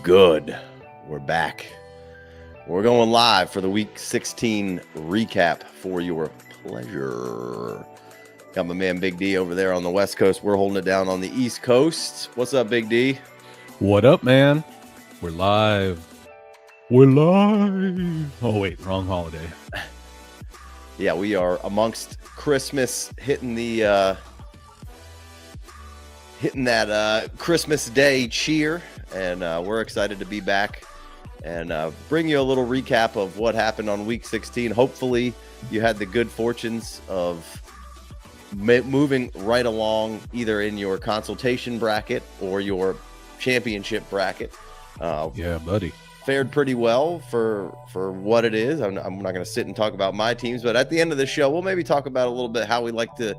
Good. We're back. We're going live for the Week 16 recap for your pleasure. Got my man Big D over there on the West Coast. We're holding it down on the East Coast. What's up, Big D? What up, man? We're live. We're live. Oh, wait, wrong holiday. Yeah, we are amongst Christmas, hitting that Christmas Day cheer, and we're excited to be back and bring you a little recap of what happened on Week 16. Hopefully, you had the good fortunes of moving right along, either in your consultation bracket or your championship bracket. Yeah, buddy. Fared pretty well for what it is. I'm not going to sit and talk about my teams, but at the end of the show, we'll maybe talk about a little bit how we like to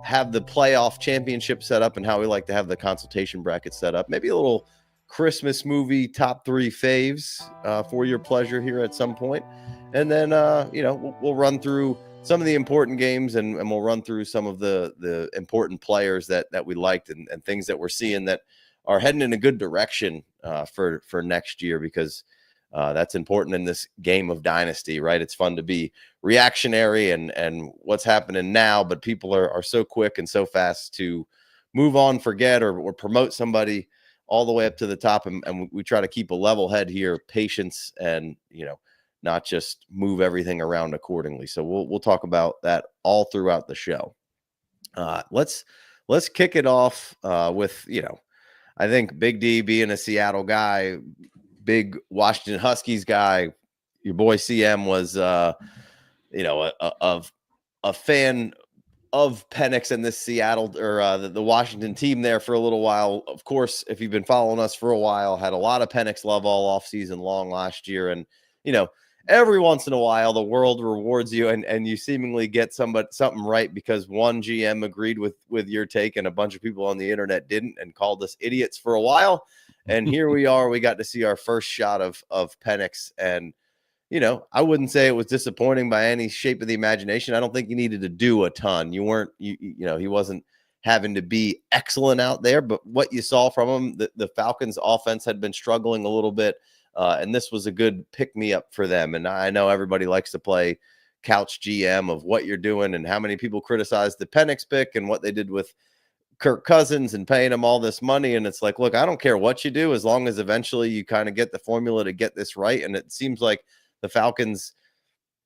have the playoff championship set up and how we like to have the consultation bracket set up. Maybe a little Christmas movie top 3 faves for your pleasure here at some point. And then, we'll run through some of the important games and we'll run through some of the important players that we liked and things that we're seeing that are heading in a good direction for next year, because that's important in this game of Dynasty, right? It's fun to be reactionary and what's happening now, but people are so quick and so fast to move on, forget, or promote somebody all the way up to the top. And we try to keep a level head here, patience, and, not just move everything around accordingly. So we'll talk about that all throughout the show. Let's kick it off with, I think Big D, being a Seattle guy, big Washington Huskies guy, your boy CM was, a fan of Penix and this Seattle or the Washington team there for a little while. Of course, if you've been following us for a while, had a lot of Penix love all offseason long last year. And, every once in a while, the world rewards you and you seemingly get something right, because one GM agreed with your take and a bunch of people on the internet didn't and called us idiots for a while. And here we are. We got to see our first shot of Penix. And, I wouldn't say it was disappointing by any shape of the imagination. I don't think you needed to do a ton. He wasn't having to be excellent out there. But what you saw from him, the Falcons offense had been struggling a little bit. And this was a good pick-me-up for them. And I know everybody likes to play couch GM of what you're doing and how many people criticize the Penix pick and what they did with Kirk Cousins and paying him all this money. And it's like, look, I don't care what you do as long as eventually you kind of get the formula to get this right. And it seems like the Falcons,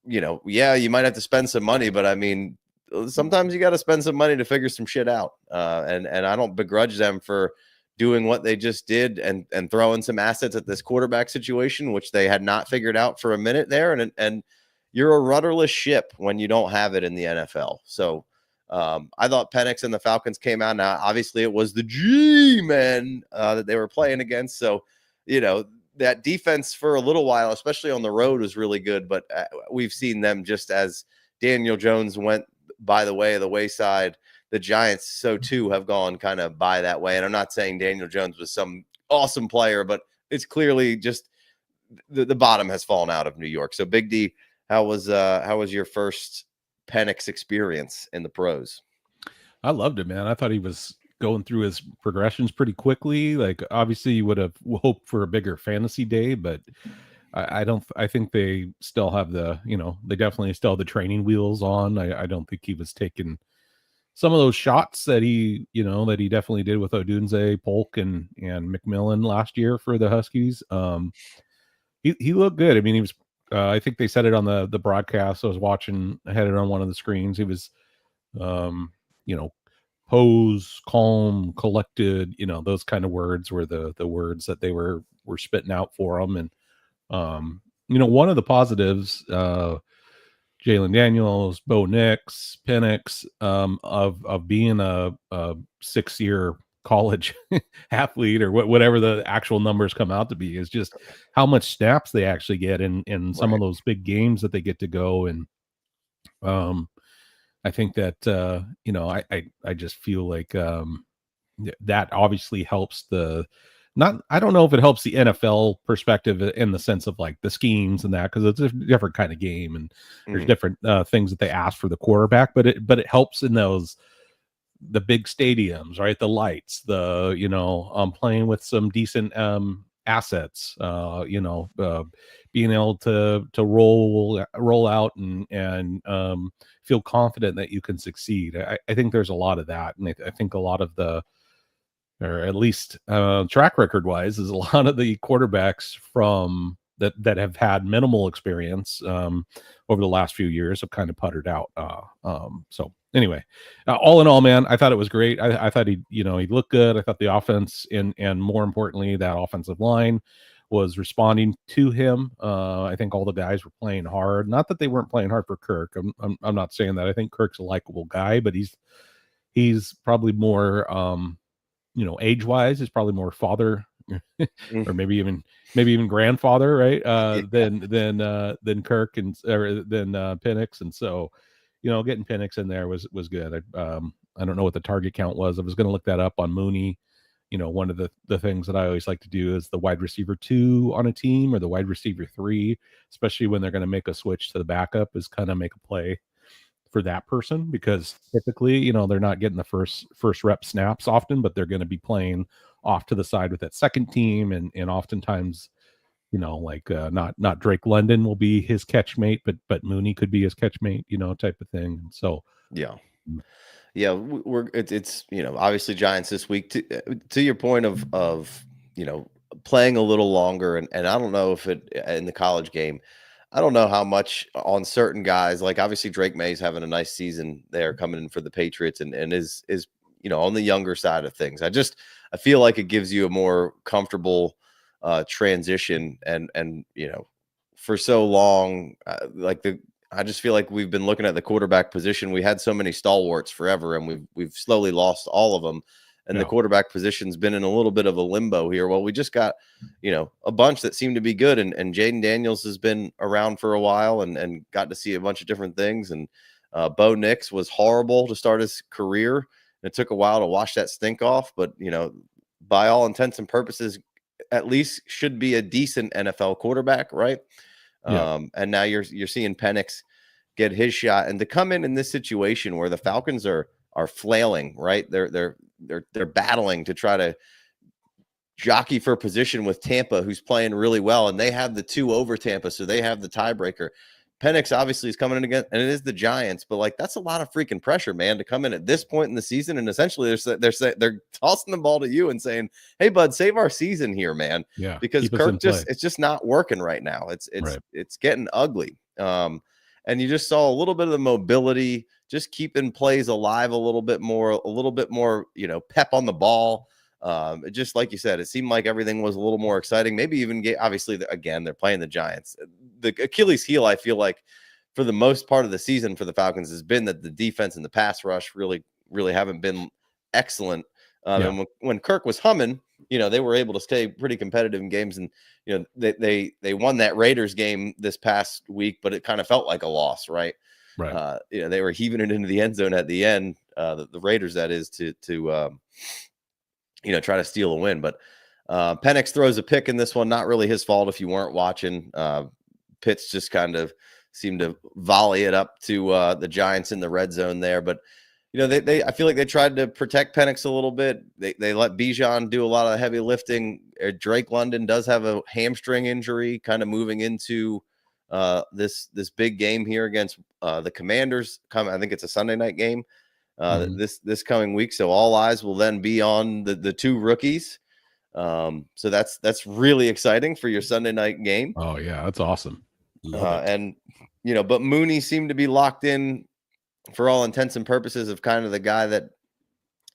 you might have to spend some money, but I mean, sometimes you got to spend some money to figure some shit out. And I don't begrudge them for doing what they just did and throwing some assets at this quarterback situation, which they had not figured out for a minute there. And you're a rudderless ship when you don't have it in the NFL. So I thought Penix and the Falcons came out. Now, obviously, it was the G-men that they were playing against. So, that defense for a little while, especially on the road, was really good. But we've seen them, just as Daniel Jones went by the way of the wayside, the Giants, so too, have gone kind of by that way. And I'm not saying Daniel Jones was some awesome player, but it's clearly just the bottom has fallen out of New York. So Big D, how was your first Penix experience in the pros? I loved it, man. I thought he was going through his progressions pretty quickly. Like, obviously you would have hoped for a bigger fantasy day, but I think they still have they definitely still have the training wheels on. I don't think he was taking some of those shots that he definitely did with Odunze, Polk, and McMillan last year for the Huskies. He looked good. I mean, he was. I think they said it on the broadcast. I was watching. I had it on one of the screens. He was, posed, calm, collected. Those kind of words were the words that they were spitting out for him. And one of the positives. Jalen Daniels, Bo Nix, Penix, of being a 6-year college athlete or whatever the actual numbers come out to be, is just how much snaps they actually get in some of those big games that they get to go. And I think that I just feel like that obviously helps the I don't know if it helps the NFL perspective in the sense of like the schemes and that, because it's a different kind of game and there's different things that they ask for the quarterback, but it helps in the big stadiums, right? The lights, playing with some decent assets, being able to roll out and feel confident that you can succeed. I think there's a lot of that, and I think a lot of or at least track record wise, is a lot of the quarterbacks from that have had minimal experience over the last few years have kind of puttered out. So anyway, all in all, man, I thought it was great. I thought he looked good. I thought the offense and more importantly, that offensive line was responding to him. I think all the guys were playing hard. Not that they weren't playing hard for Kirk. I'm not saying that. I think Kirk's a likable guy, but he's probably more age wise is probably more father or maybe even grandfather, right? Than Kirk and than Penix. And so, getting Penix in there was good. I don't know what the target count was. I was going to look that up on Mooney. One of the things that I always like to do is the wide receiver 2 on a team or the wide receiver 3, especially when they're going to make a switch to the backup, is kind of make a play for that person, because typically, they're not getting the first rep snaps often, but they're going to be playing off to the side with that second team. And oftentimes, not Drake London will be his catchmate, but Mooney could be his catchmate, type of thing. And so, yeah, it's obviously Giants this week to your point of playing a little longer. And I don't know if in the college game, I don't know how much on certain guys, like obviously Drake May's having a nice season there coming in for the Patriots and is on the younger side of things. I feel like it gives you a more comfortable transition and for so long, I just feel like we've been looking at the quarterback position. We had so many stalwarts forever and we've slowly lost all of them. And the quarterback position's been in a little bit of a limbo here. Well, we just got, a bunch that seem to be good. And Jaden Daniels has been around for a while and got to see a bunch of different things. And Bo Nix was horrible to start his career. And it took a while to wash that stink off. But, by all intents and purposes, at least should be a decent NFL quarterback, right? Yeah. And now you're seeing Penix get his shot. And to come in this situation where the Falcons are flailing, right? They're battling to try to jockey for position with Tampa, who's playing really well, and they have the 2 over Tampa, so they have the tiebreaker. Penix obviously is coming in again, and it is the Giants, but that's a lot of freaking pressure, man, to come in at this point in the season, and essentially they're tossing the ball to you and saying, "Hey, bud, save our season here, man." Yeah, because Kirk it's just not working right now. It's getting ugly. And you just saw a little bit of the mobility, just keeping plays alive a little bit more, pep on the ball. Just like you said, it seemed like everything was a little more exciting. Maybe even obviously, again, they're playing the Giants. The Achilles heel, I feel like, for the most part of the season for the Falcons has been that the defense and the pass rush really, really haven't been excellent. And when Kirk was humming, they were able to stay pretty competitive in games. And, they won that Raiders game this past week, but it kind of felt like a loss, right? Right. They were heaving it into the end zone at the end, the Raiders, that is, to try to steal a win. But Penix throws a pick in this one. Not really his fault if you weren't watching. Pitts just kind of seemed to volley it up to the Giants in the red zone there. But, I feel like they tried to protect Penix a little bit. They let Bijan do a lot of heavy lifting. Drake London does have a hamstring injury kind of moving into this big game here against the Commanders. I think it's a Sunday night game this coming week. So all eyes will then be on the 2 rookies. So that's really exciting for your Sunday night game. Oh yeah, that's awesome. And but Mooney seemed to be locked in for all intents and purposes of kind of the guy that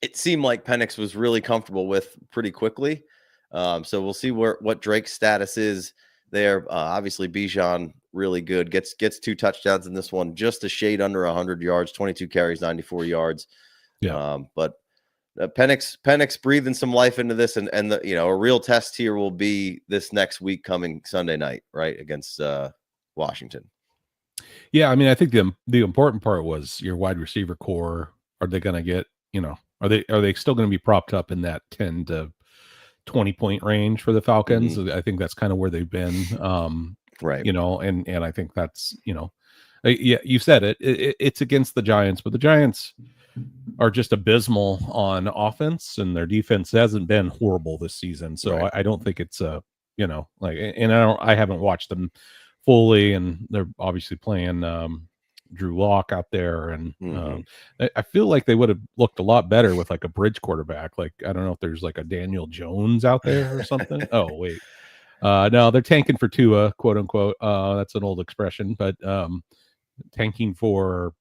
it seemed like Penix was really comfortable with pretty quickly. So we'll see what Drake's status is there. Obviously Bijan really good, gets 2 touchdowns in this one, just a shade under 100 yards, 22 carries, 94 yards. But Penix breathing some life into this, and a real test here will be this next week coming Sunday night, right, against Washington. Yeah, I mean, I think the important part was your wide receiver core. Are they going to get, are they still going to be propped up in that 10 20-point range for the Falcons. I think that's kind of where they've been. Right. You know, and I think that's, you know, yeah, you said it's against the Giants, but the Giants are just abysmal on offense, and their defense hasn't been horrible this season. So Right. I don't think it's you know, like, and I haven't watched them fully, and they're obviously playing Drew Lock out there, and I feel like they would have looked a lot better with like a bridge quarterback. Like, I don't know if there's like a Daniel Jones out there or something. Oh wait, no, they're tanking for Tua, quote unquote. That's an old expression, but tanking for,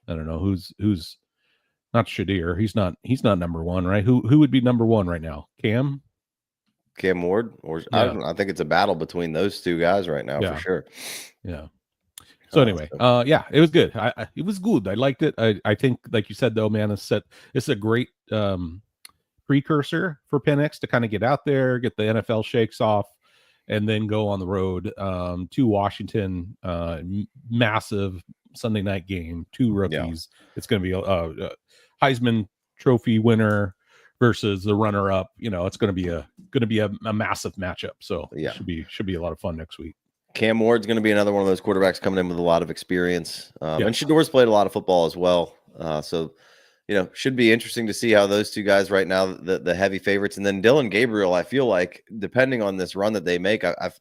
I don't know who's not Shadir. He's not number one, right? Who would be number one right now? Cam Ward, or I Yeah. don't know. I think it's a battle between those two guys right now for sure. Yeah. So anyway, yeah, it was good. It was good. I liked it. I think, like you said, though, man, it's a great precursor for Penix to kind of get out there, get the NFL shakes off, and then go on the road to Washington. Massive Sunday night game, 2 rookies. It's going to be a Heisman Trophy winner versus the runner-up. You know, it's going to be a massive matchup. So yeah, should be a lot of fun next week. Cam Ward's going to be another one of those quarterbacks coming in with a lot of experience. And Shador's played a lot of football as well. So, you know, should be interesting to see how those two guys right now, the heavy favorites. And then Dylan Gabriel, I feel like, depending on this run that they make, I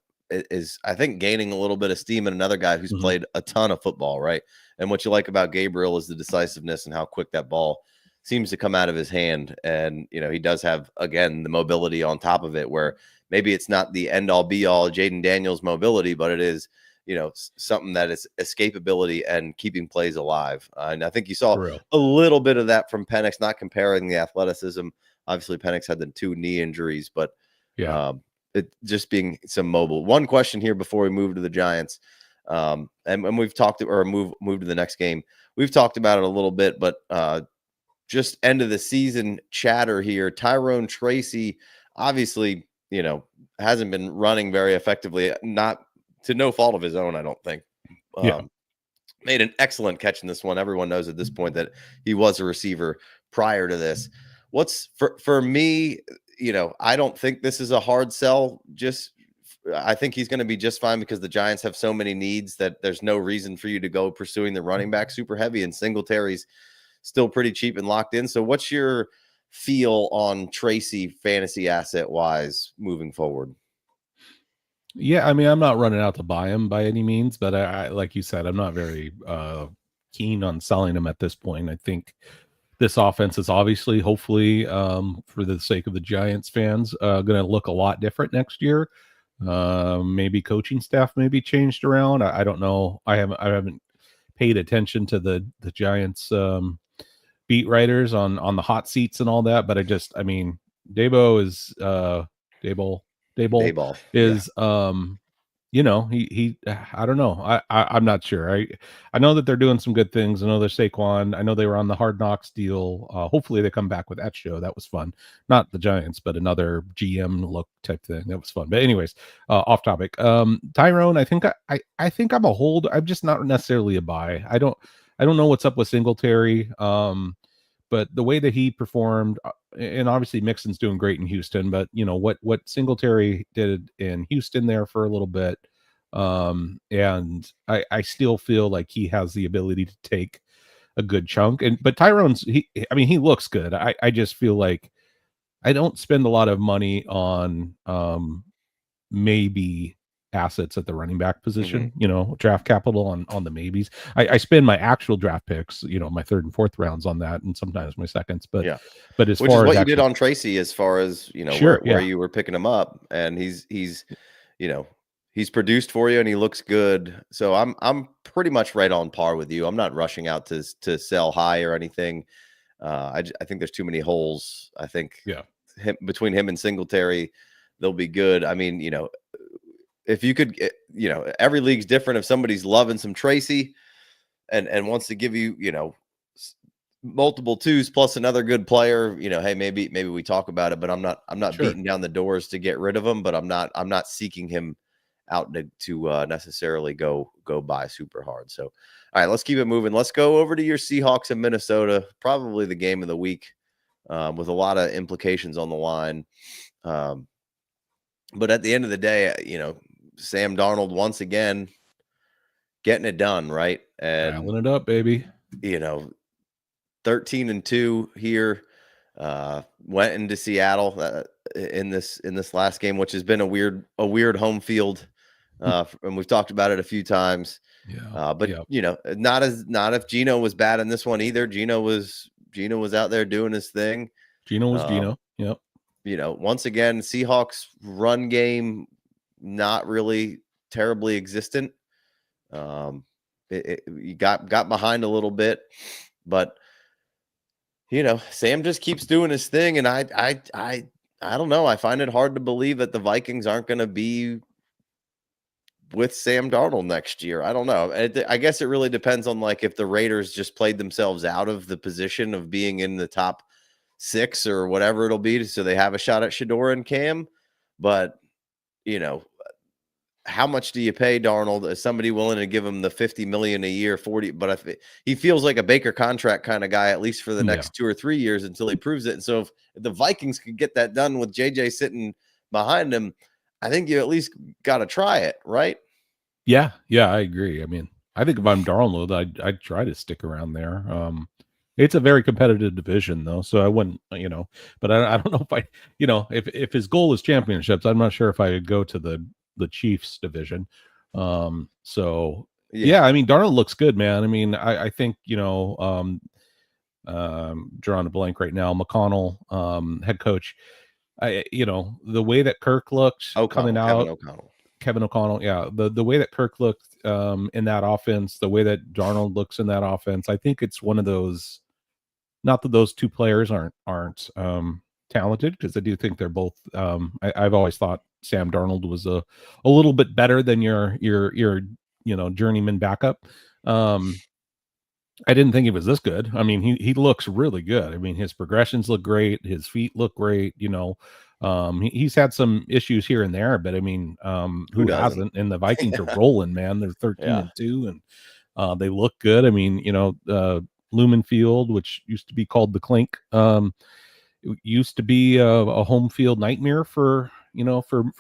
think gaining a little bit of steam, and another guy who's played a ton of football, right? And what you like about Gabriel is the decisiveness and how quick that ball seems to come out of his hand. And, you know, he does have, again, the mobility on top of it, where maybe it's not the end all be all Jaden Daniels mobility, but it is, you know, something that is escapability and keeping plays alive. And I think you saw a little bit of that from Penix, not comparing the athleticism. Obviously, Penix had the 2 knee injuries, but it just being some mobile. One question here before we move to the Giants. And we've talked or move to the next game. We've talked about it a little bit, but just end of the season chatter here. Tyrone Tracy, obviously, you know, hasn't been running very effectively, not to no fault of his own, I don't think. Made an excellent catch in this one. Everyone knows at this point that he was a receiver prior to this. What's for me, you know, I don't think this is a hard sell. I think he's going to be just fine, because the Giants have so many needs that there's no reason for you to go pursuing the running back super heavy, and Singletary's still pretty cheap and locked in. So what's your feel on Tracy fantasy asset wise moving forward? Yeah, I mean, I'm not running out to buy him by any means, but I like you said, I'm not very keen on selling him at this point. I think this offense is obviously, hopefully, for the sake of the Giants fans, going to look a lot different next year. Maybe coaching staff maybe changed around. I don't know. I haven't paid attention to the Giants beat writers on the hot seats and all that, but I mean, Daboll is you know, he I don't know. I'm not sure. I know that they're doing some good things. I know they're Saquon. I know they were on the Hard Knocks deal. Hopefully they come back with that show. That was fun. Not the Giants, but another GM look type thing. That was fun. But anyways, off topic. Tyrone, I think I'm a hold. I'm just not necessarily a buy. I don't know what's up with Singletary. But the way that he performed, and obviously Mixon's doing great in Houston, but you know what Singletary did in Houston there for a little bit, and I still feel like he has the ability to take a good chunk. But Tyrone's he looks good. I just feel like I don't spend a lot of money on maybe assets at the running back position, you know, draft capital on the maybes. I spend my actual draft picks, you know, my 3rd and 4th rounds on that, and sometimes my seconds. But as which is what you did on Tracy, as far as, you know, where you were picking him up, and he's you know, he's produced for you and he looks good. So I'm pretty much right on par with you. I'm not rushing out to sell high or anything. I think there's too many holes. I think between him and Singletary, they'll be good. I mean, you know, if you could, you know, every league's different. If somebody's loving some Tracy and wants to give you, you know, multiple 2s plus another good player, you know, hey, maybe we talk about it, but I'm not beating down the doors to get rid of him, but I'm not seeking him out to necessarily go buy super hard. So, all right, let's keep it moving. Let's go over to your Seahawks in Minnesota, probably the game of the week with a lot of implications on the line. But at the end of the day, Sam Darnold once again getting it done, right? And Dialing it up, baby. 13-2 here. Went into Seattle in this last game, which has been a weird home field. And we've talked about it a few times. Yeah. But not if Geno was bad in this one either. Geno was out there doing his thing. Geno was Geno. Yep. Once again, Seahawks run game not really terribly existent. You got behind a little bit, but Sam just keeps doing his thing, and I don't know. I find it hard to believe that the Vikings aren't going to be with Sam Darnold next year. I don't know. I guess it really depends on if the Raiders just played themselves out of the position of being in the top 6 or whatever it'll be, so they have a shot at Shedeur and Cam. But how much do you pay Darnold? Is somebody willing to give him the $50 million a year, 40? But he feels like a Baker contract kind of guy, at least for the next 2 or 3 years until he proves it. And so if the Vikings could get that done with JJ sitting behind him, I think you at least got to try it, right? Yeah, I agree. I mean, I think if I'm Darnold, I'd try to stick around there. It's a very competitive division, though, so I wouldn't, But I don't know if if his goal is championships, I'm not sure if I would go to the Chiefs division. So yeah, I mean, Darnold looks good, man. I mean, I think drawing a blank right now, McConnell, head coach. The way that Kirk looked coming out, Kevin O'Connell, yeah, the way that Kirk looked in that offense, the way that Darnold looks in that offense, I think it's one of those. Not that those two players aren't talented, because I do think they're both. I've always thought Sam Darnold was a little bit better than your journeyman backup. I didn't think he was this good. I mean, he looks really good. I mean, his progressions look great. His feet look great. He's had some issues here and there, but I mean, who hasn't? And the Vikings are rolling, man. They're 13-2, and they look good. I mean, Lumen Field, which used to be called the Clink, it used to be a home field nightmare for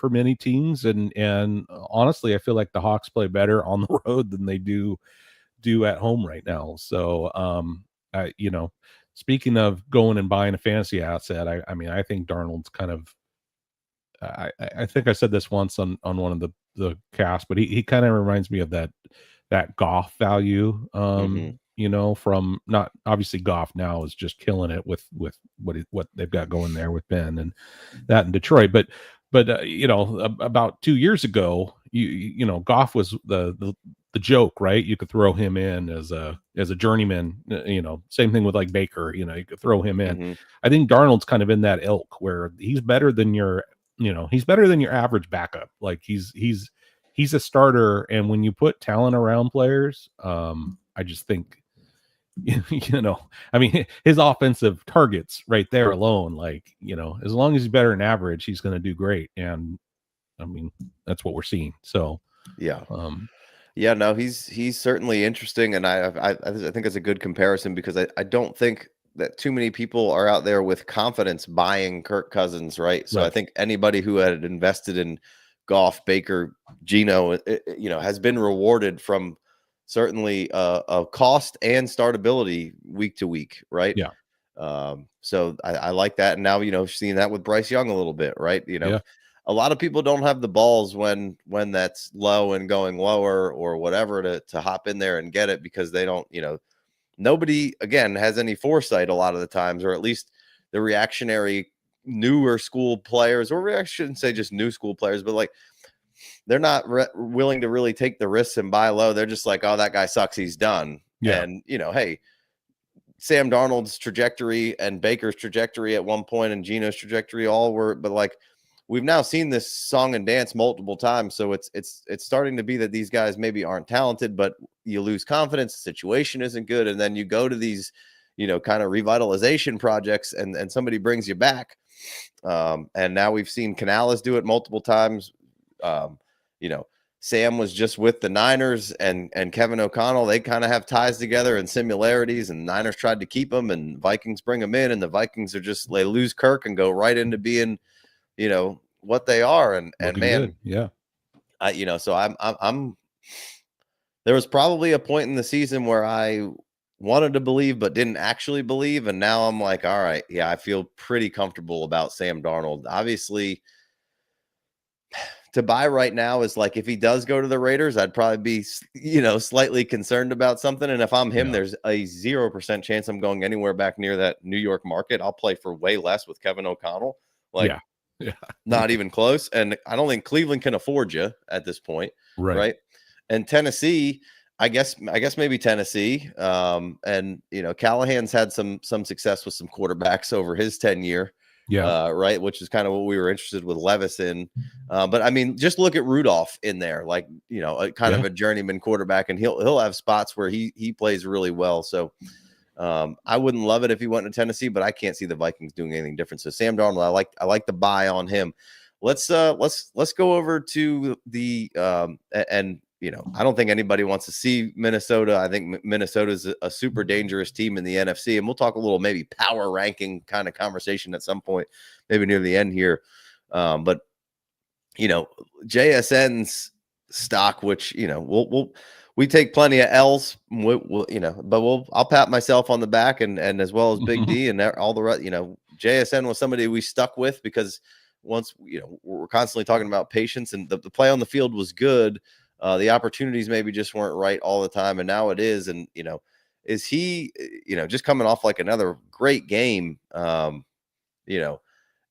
many teams, and honestly, I feel like the Hawks play better on the road than they do at home right now. So speaking of going and buying a fantasy asset, I mean, I think Darnold's kind of I think I said this once on one of the casts, but he kind of reminds me of that Goff value. From, not obviously Goff now is just killing it with what they've got going there with Ben and that in Detroit. But about 2 years ago, Goff was the joke, right? You could throw him in as a journeyman, same thing with like Baker, you could throw him in. I think Darnold's kind of in that ilk where he's better than your average backup. Like he's a starter. And when you put talent around players, I just think, I mean, his offensive targets right there alone, as long as he's better than average, he's going to do great. And I mean, that's what we're seeing. So, no, he's certainly interesting. And I think it's a good comparison, because I don't think that too many people are out there with confidence buying Kirk Cousins. Right. So I think anybody who had invested in Goff, Baker, Geno, has been rewarded from certainly a cost and startability week to week, right? Yeah. So I like that. And now, seeing that with Bryce Young a little bit, right? A lot of people don't have the balls when that's low and going lower or whatever to hop in there and get it, because they don't, nobody, again, has any foresight a lot of the times, or at least the reactionary newer school players, or I shouldn't say just new school players, but they're not willing to really take the risks and buy low. They're just like, oh, that guy sucks, he's done. Yeah. And, hey, Sam Darnold's trajectory and Baker's trajectory at one point and Geno's trajectory all were, but we've now seen this song and dance multiple times. So it's starting to be that these guys maybe aren't talented, but you lose confidence, the situation isn't good. And then you go to these, kind of revitalization projects and somebody brings you back. And now we've seen Canales do it multiple times. Sam was just with the Niners and Kevin O'Connell, they kind of have ties together and similarities, and Niners tried to keep him and Vikings bring him in, and the Vikings are just, they lose Kirk and go right into being, what they are. And man, good. Yeah. So I'm there was probably a point in the season where I wanted to believe, but didn't actually believe. And now I'm like, all right, yeah, I feel pretty comfortable about Sam Darnold. Obviously, to buy right now is like, if he does go to the Raiders, I'd probably be, slightly concerned about something. And if I'm him, there's a 0% chance I'm going anywhere back near that New York market. I'll play for way less with Kevin O'Connell. Like, not even close. And I don't think Cleveland can afford you at this point. Right. And Tennessee, I guess maybe Tennessee. And Callahan's had some success with some quarterbacks over his tenure. Right. Which is kind of what we were interested with Levis in. But I mean, just look at Rudolph in there, like, a kind of a journeyman quarterback, and he'll have spots where he plays really well. So I wouldn't love it if he went to Tennessee, but I can't see the Vikings doing anything different. So Sam Darnold, I like the buy on him. Let's go over to the I don't think anybody wants to see Minnesota. I think Minnesota is a super dangerous team in the NFC, and we'll talk a little maybe power ranking kind of conversation at some point, maybe near the end here. But JSN's stock, which we take plenty of L's, but I'll pat myself on the back, and as well as Big D and all the rest. JSN was somebody we stuck with because once we're constantly talking about patience, and the play on the field was good. The opportunities maybe just weren't right all the time, and now it is. And is he just coming off like another great game?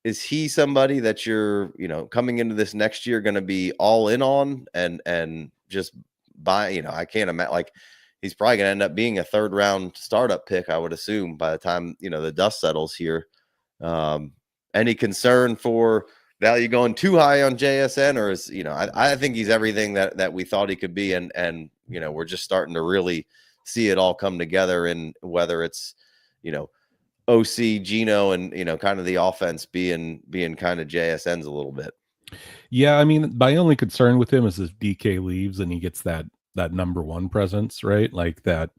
Is he somebody that you're coming into this next year going to be all in on and just buy? I can't imagine, like, he's probably going to end up being a 3rd round startup pick, I would assume, by the time the dust settles here. Any concern for value going too high on JSN, or is I think he's everything that we thought he could be, and we're just starting to really see it all come together, and whether it's OC Gino and kind of the offense being kind of JSN's a little bit. Yeah, I mean, my only concern with him is if DK leaves and he gets that number 1 presence, right? Like that.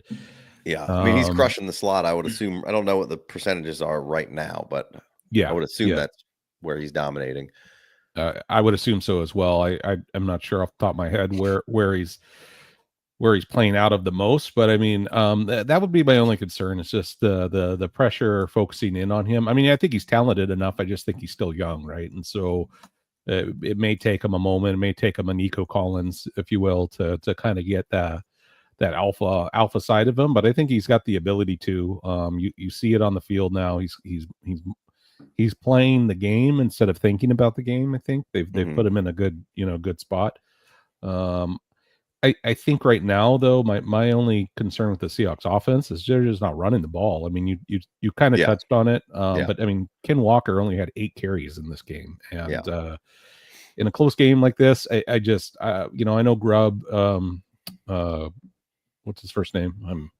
Yeah, I mean, he's crushing the slot, I would assume. I don't know what the percentages are right now, but I would assume that's where he's dominating. I would assume so as well. I'm not sure off the top of my head where he's playing out of the most, but I mean, that would be my only concern. It's just the pressure focusing in on him. I mean, I think he's talented enough. I just think he's still young, right? And so it may take him a moment. It may take him a Nico Collins, if you will, to kind of get that alpha side of him. But I think he's got the ability to. You see it on the field now. He's playing the game instead of thinking about the game. I think they've put him in a good spot. I think right now, though, my only concern with the Seahawks offense is they're just not running the ball. I mean, you kind of touched on it, but I mean, Ken Walker only had 8 carries in this game, and in a close game like this, I just I know Grubb. What's his first name?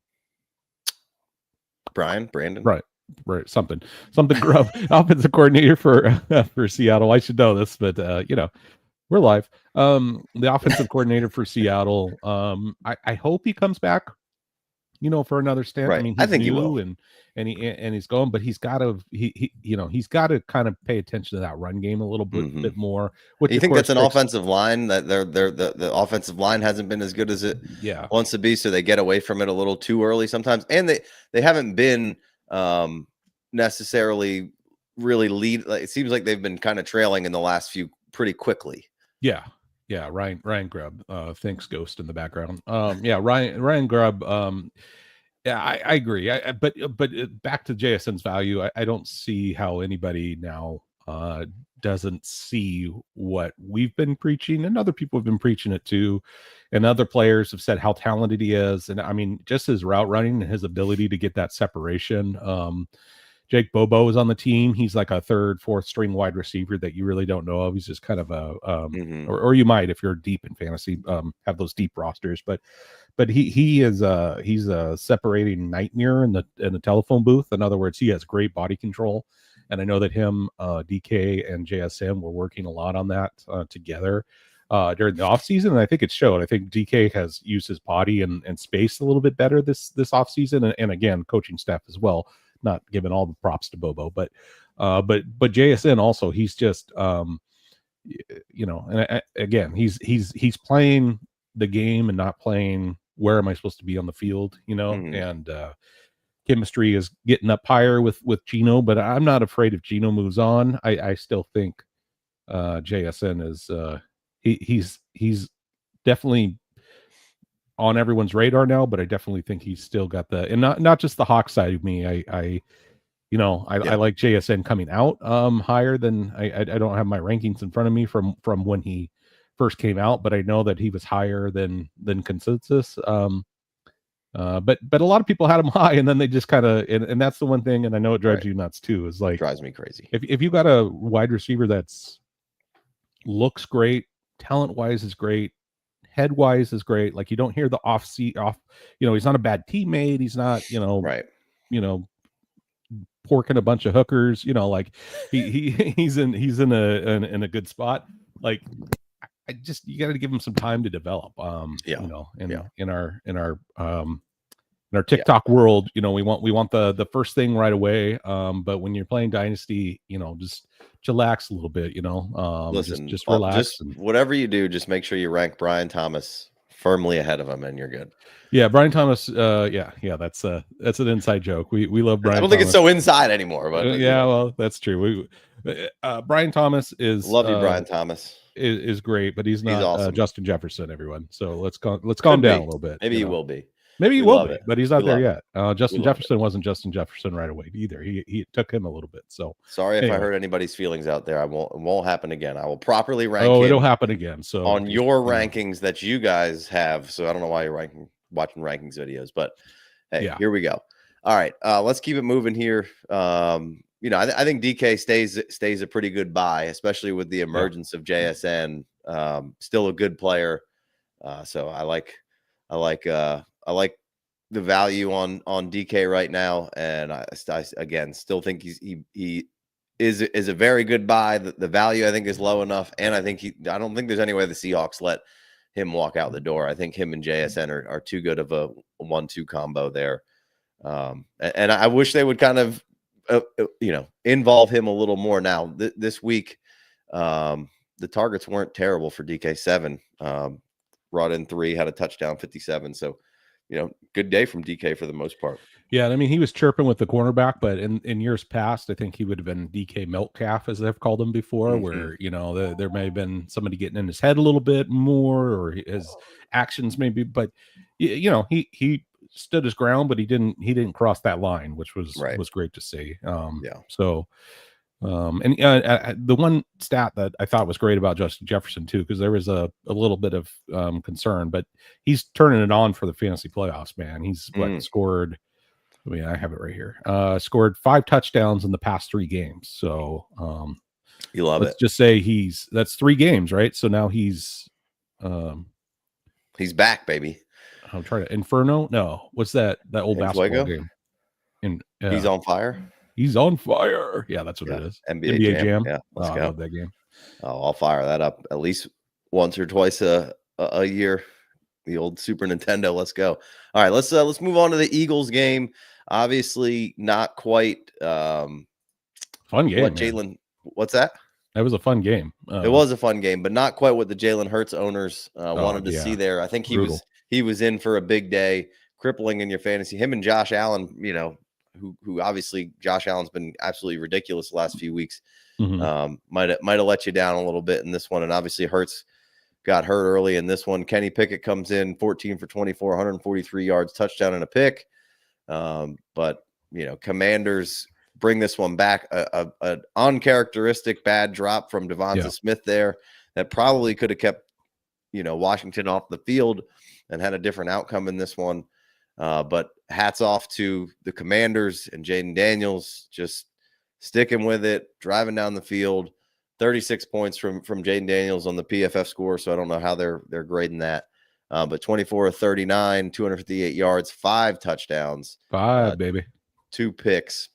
Brandon. Right. Something Grubb, offensive coordinator for Seattle. I should know this, but we're live. The offensive coordinator for Seattle. I hope he comes back, for another stint. Right. I mean, I think he will, and he's going, but he's got to he's got to kind of pay attention to that run game a little bit more. Which you think that's an offensive line that the offensive line hasn't been as good as it wants to be, so they get away from it a little too early sometimes, and they haven't been necessarily really lead. It seems like they've been kind of trailing in the last few pretty quickly. Yeah, Ryan Grubb. Thanks, Ghost in the background. Ryan Grubb. I agree. But back to JSN's value, I don't see how anybody now doesn't see what we've been preaching, and other people have been preaching it too, and other players have said how talented he is, and I mean, just his route running and his ability to get that separation. Jake Bobo is on the team. He's like a 3rd, 4th string wide receiver that you really don't know of. He's just kind of a, or you might, if you're deep in fantasy, have those deep rosters. But he's a separating nightmare in the telephone booth. In other words, he has great body control, and I know that him, DK, and JSM were working a lot on that together. during the offseason, and I think it showed. I think DK has used his body and space a little bit better this offseason, and again, coaching staff as well. Not giving all the props to Bobo, but JSN also, he's just and again, he's playing the game and not playing where am I supposed to be on the field, and chemistry is getting up higher with Gino, but I'm not afraid if Gino moves on. I still think JSN is he's definitely on everyone's radar now, but I definitely think he's still got and not just the Hawk side of me. I like JSN coming out higher than I don't have my rankings in front of me from when he first came out, but I know that he was higher than consensus. But a lot of people had him high, and then they just kind of and that's the one thing, and I know it drives you nuts too, is like drives me crazy. If you got a wide receiver that's looks great, talent wise is great, head wise is great, like you don't hear the off, he's not a bad teammate, he's not, porking a bunch of hookers, like he's in a good spot. Like you got to give him some time to develop. In our TikTok world, we want the first thing right away. But when you're playing Dynasty, just chillax a little bit, Listen, just relax. Whatever you do, just make sure you rank Brian Thomas firmly ahead of him, and you're good. Yeah, Brian Thomas. That's an inside joke. We love Brian. I don't think it's so inside anymore, but well, that's true. Brian Thomas is love you, Brian Thomas is great, but he's not awesome. Justin Jefferson. Everyone, so let's calm down a little bit. Maybe he will be. Maybe he will be, but he's not there yet. It. Justin Jefferson wasn't Justin Jefferson right away either. He took him a little bit. So sorry if I hurt anybody's feelings out there. It won't happen again. I will properly rank. It'll happen again. So on your rankings that you guys have. So I don't know why you're watching rankings videos, but hey, Here we go. All right, let's keep it moving here. I think DK stays a pretty good buy, especially with the emergence of JSN. Still a good player. So I like the value on DK right now, and I again still think he is a very good buy. The value I think is low enough, and I don't think there's any way the Seahawks let him walk out the door. I think him and JSN are too good of a 1-2 combo there, and I wish they would kind of involve him a little more. Now this week, the targets weren't terrible for DK7. Brought in 3, had a touchdown, 57. So, good day from DK for the most part. Yeah, I mean, he was chirping with the cornerback, but in years past, I think he would have been DK milk calf, as they've called him before, where, there may have been somebody getting in his head a little bit more, or his actions maybe, but, he stood his ground, but he didn't cross that line, which was great to see. So, the one stat that I thought was great about Justin Jefferson too, because there was a little bit of concern, but he's turning it on for the fantasy playoffs, man. He's scored. I mean, I have it right here. Scored 5 touchdowns in the past 3 games. So you love let's just say that's 3 games, right? So now he's back, baby. I'm trying to Inferno. No, what's that old basketball game? He's on fire. He's on fire. Yeah, that's what it is. NBA Jam. Yeah, let's go. I love that game. I'll fire that up at least once or twice a year. The old Super Nintendo. Let's go. All right, let's move on to the Eagles game. Obviously, not quite fun game. Jalen, what's that? That was a fun game. It was a fun game, but not quite what the Jalen Hurts owners wanted to see there. I think he was in for a big day, crippling in your fantasy. Him and Josh Allen, who obviously Josh Allen's been absolutely ridiculous the last few weeks. Might have let you down a little bit in this one. And obviously Hurts got hurt early in this one. Kenny Pickett comes in 14 for 24, 143 yards, touchdown and a pick. But Commanders bring this one back. An uncharacteristic bad drop from Devonta Smith there that probably could have kept, Washington off the field and had a different outcome in this one. But hats off to the Commanders and Jaden Daniels, just sticking with it, driving down the field. 36 points from Jaden Daniels on the PFF score, so I don't know how they're grading that. But 24 of 39, 258 yards, 5 touchdowns. 5, baby. 2 picks.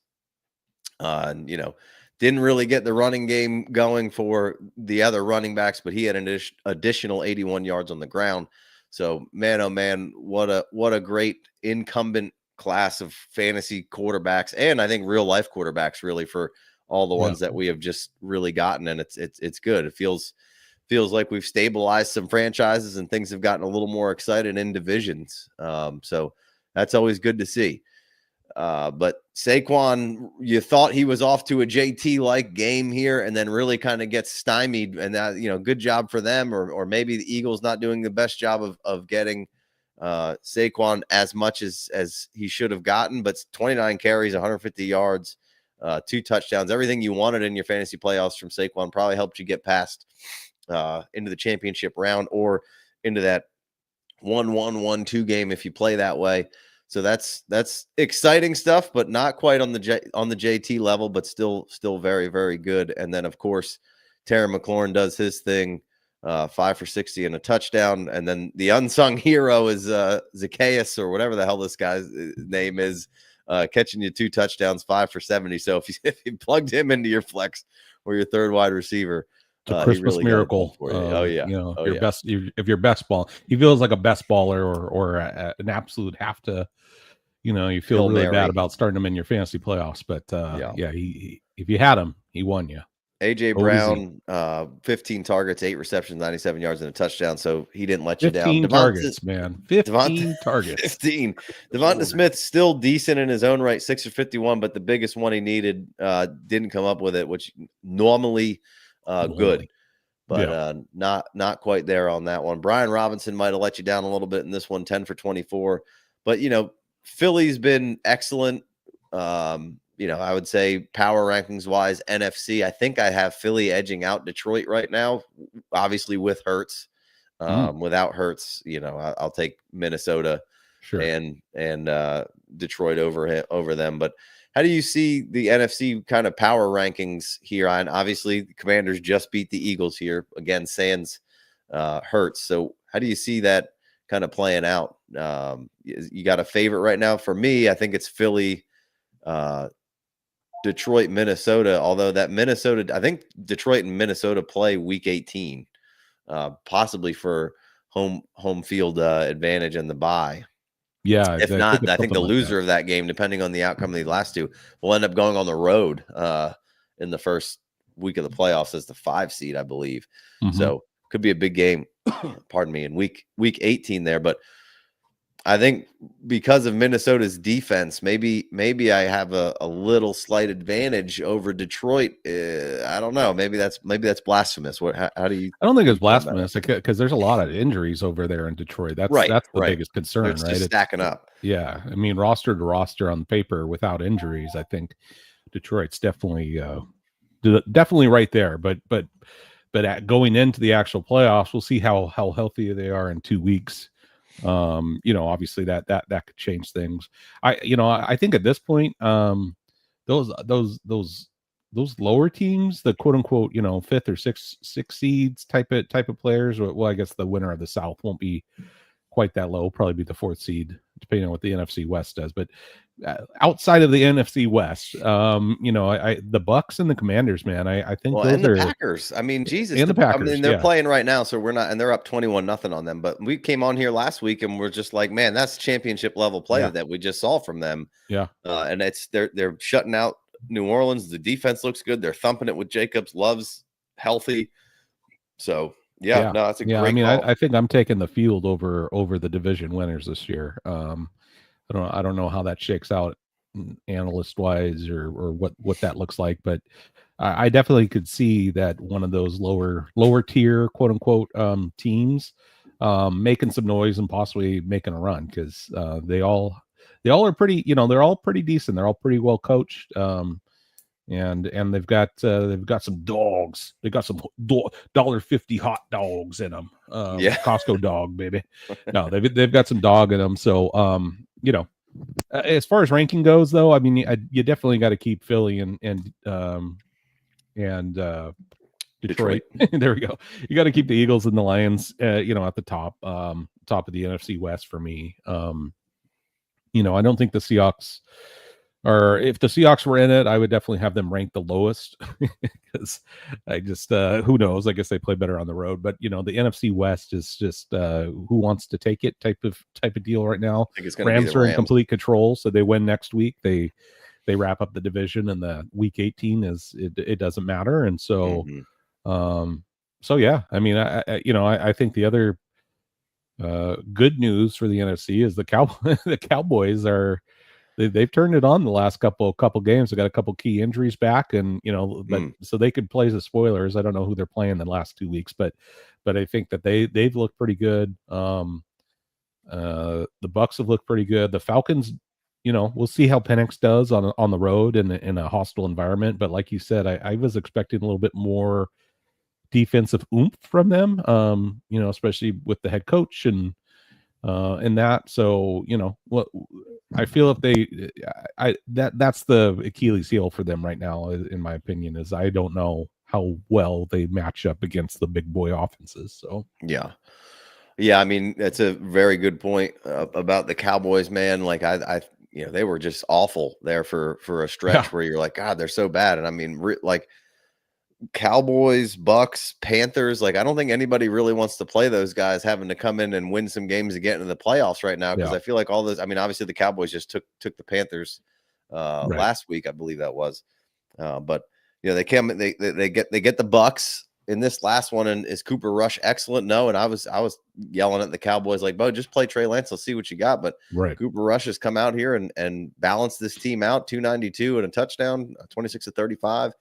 Didn't really get the running game going for the other running backs, but he had an additional 81 yards on the ground. So, man, oh man, what a great incumbent class of fantasy quarterbacks, and I think real life quarterbacks, really, for all the ones that we have just really gotten. And it's good. It feels like we've stabilized some franchises and things have gotten a little more excited in divisions. So that's always good to see. But Saquon, you thought he was off to a JT-like game here and then really kind of gets stymied, and that, good job for them, or maybe the Eagles not doing the best job of getting Saquon as much as he should have gotten. But 29 carries, 150 yards, 2 touchdowns, everything you wanted in your fantasy playoffs from Saquon, probably helped you get past into the championship round or into that 1-1-1-2 game if you play that way. So that's exciting stuff, but not quite on the JT level, but still very, very good. And then of course, Terry McLaurin does his thing, 5 for 60 and a touchdown. And then the unsung hero is Zacchaeus, or whatever the hell this guy's name is, catching you 2 touchdowns, 5 for 70. So if you plugged him into your flex or your third wide receiver, it's a Christmas miracle for you. If your best ball, he feels like a best baller or an absolute have to. You feel really bad about starting him in your fantasy playoffs, but he if you had him, he won you. AJ Brown, 15 targets, 8 receptions, 97 yards, and a touchdown. So he didn't let you down. 15 targets, man. 15 targets. 15. Devonta Smith still decent in his own right, 6 for 51, but the biggest one he needed didn't come up with it, which normally good, but not quite there on that one. Brian Robinson might have let you down a little bit in this one, 10 for 24. But Philly's been excellent. I would say power rankings wise, NFC, I think I have Philly edging out Detroit right now, obviously with Hurts. Without Hurts, I'll take Minnesota and Detroit over them. But how do you see the NFC kind of power rankings here? And obviously the Commanders just beat the Eagles here, again, sans Hurts. So how do you see that kind of playing out? You got a favorite right now? For me, I think it's Philly, Detroit, Minnesota, although that Minnesota, I think Detroit and Minnesota play week 18, possibly for home field advantage and the bye. Yeah. If not, I think the loser of that game, depending on the outcome of the last two, will end up going on the road in the first week of the playoffs as the 5 seed, I believe. So could be a big game, pardon me, in week 18 there. But I think because of Minnesota's defense, maybe I have a little slight advantage over Detroit. I don't know. Maybe that's blasphemous. How do you? I don't think it's blasphemous because there's a lot of injuries over there in Detroit. That's the biggest concern, it's just stacking up. Yeah, I mean, roster to roster on the paper without injuries, I think Detroit's definitely right there. But going into the actual playoffs, we'll see how healthy they are in 2 weeks. Obviously that could change things. I think at this point, those lower teams, the quote unquote, 5th or 6th seeds type of players, well, I guess the winner of the South won't be quite that low, probably be the 4th seed, depending on what the NFC West does. But outside of the NFC West, the Bucks and the Commanders, man, I think and the Packers. I mean, Jesus, and the Packers. I mean, they're playing right now, so we're not, and they're up 21-0 on them. But we came on here last week and we're just like, man, that's championship level play that we just saw from them. Yeah, and they're shutting out New Orleans. The defense looks good. They're thumping it with Jacobs. Love's healthy, so. No, that's a great I mean, call. I think I'm taking the field over the division winners this year. I don't know how that shakes out analyst wise or what that looks like, but I definitely could see that one of those lower tier quote unquote teams making some noise and possibly making a run, because they all are pretty, they're all pretty decent. They're all pretty well coached. And they've got some dogs. They got some $1.50 hot dogs in them. Costco dog, baby. No, they've got some dog in them. So, as far as ranking goes, though, I mean, you definitely got to keep Philly and Detroit. There we go. You got to keep the Eagles and the Lions, at the top of the NFC West for me. I don't think the Seahawks or if the Seahawks were in it, I would definitely have them ranked the lowest because I just who knows? I guess they play better on the road. But the NFC West is just who wants to take it type of deal right now. I think it's going to be Rams the are in Rams. complete control, so they win next week. They wrap up the division, and the week 18 it doesn't matter. And so, so yeah, I mean, I think the other good news for the NFC is the Cowboys are. They've turned it on the last couple games. They got a couple key injuries back, and but so they could play the spoilers. I don't know who they're playing the last 2 weeks, but I think that they've looked pretty good. The Bucks have looked pretty good. The Falcons, we'll see how Penix does on the road in a hostile environment. But like you said, I was expecting a little bit more defensive oomph from them. Especially with the head coach and that. So what I feel if that's the Achilles heel for them right now, in my opinion, is I don't know how well they match up against the big boy offenses. So yeah, I mean, that's a very good point about the Cowboys, man. Like I they were just awful there for a stretch where you're like, God, they're so bad. And I mean, like Cowboys, Bucks, Panthers, like I don't think anybody really wants to play those guys having to come in and win some games to get into the playoffs right now, because I feel like all those, I mean, obviously the Cowboys just took the Panthers last week, I believe that was, but they get the Bucks in this last one. And is Cooper Rush excellent? No. And I was yelling at the Cowboys like, Bo, just play Trey Lance, let's see what you got. But Cooper Rush has come out here and balanced this team out, 292 and a touchdown, 26-35.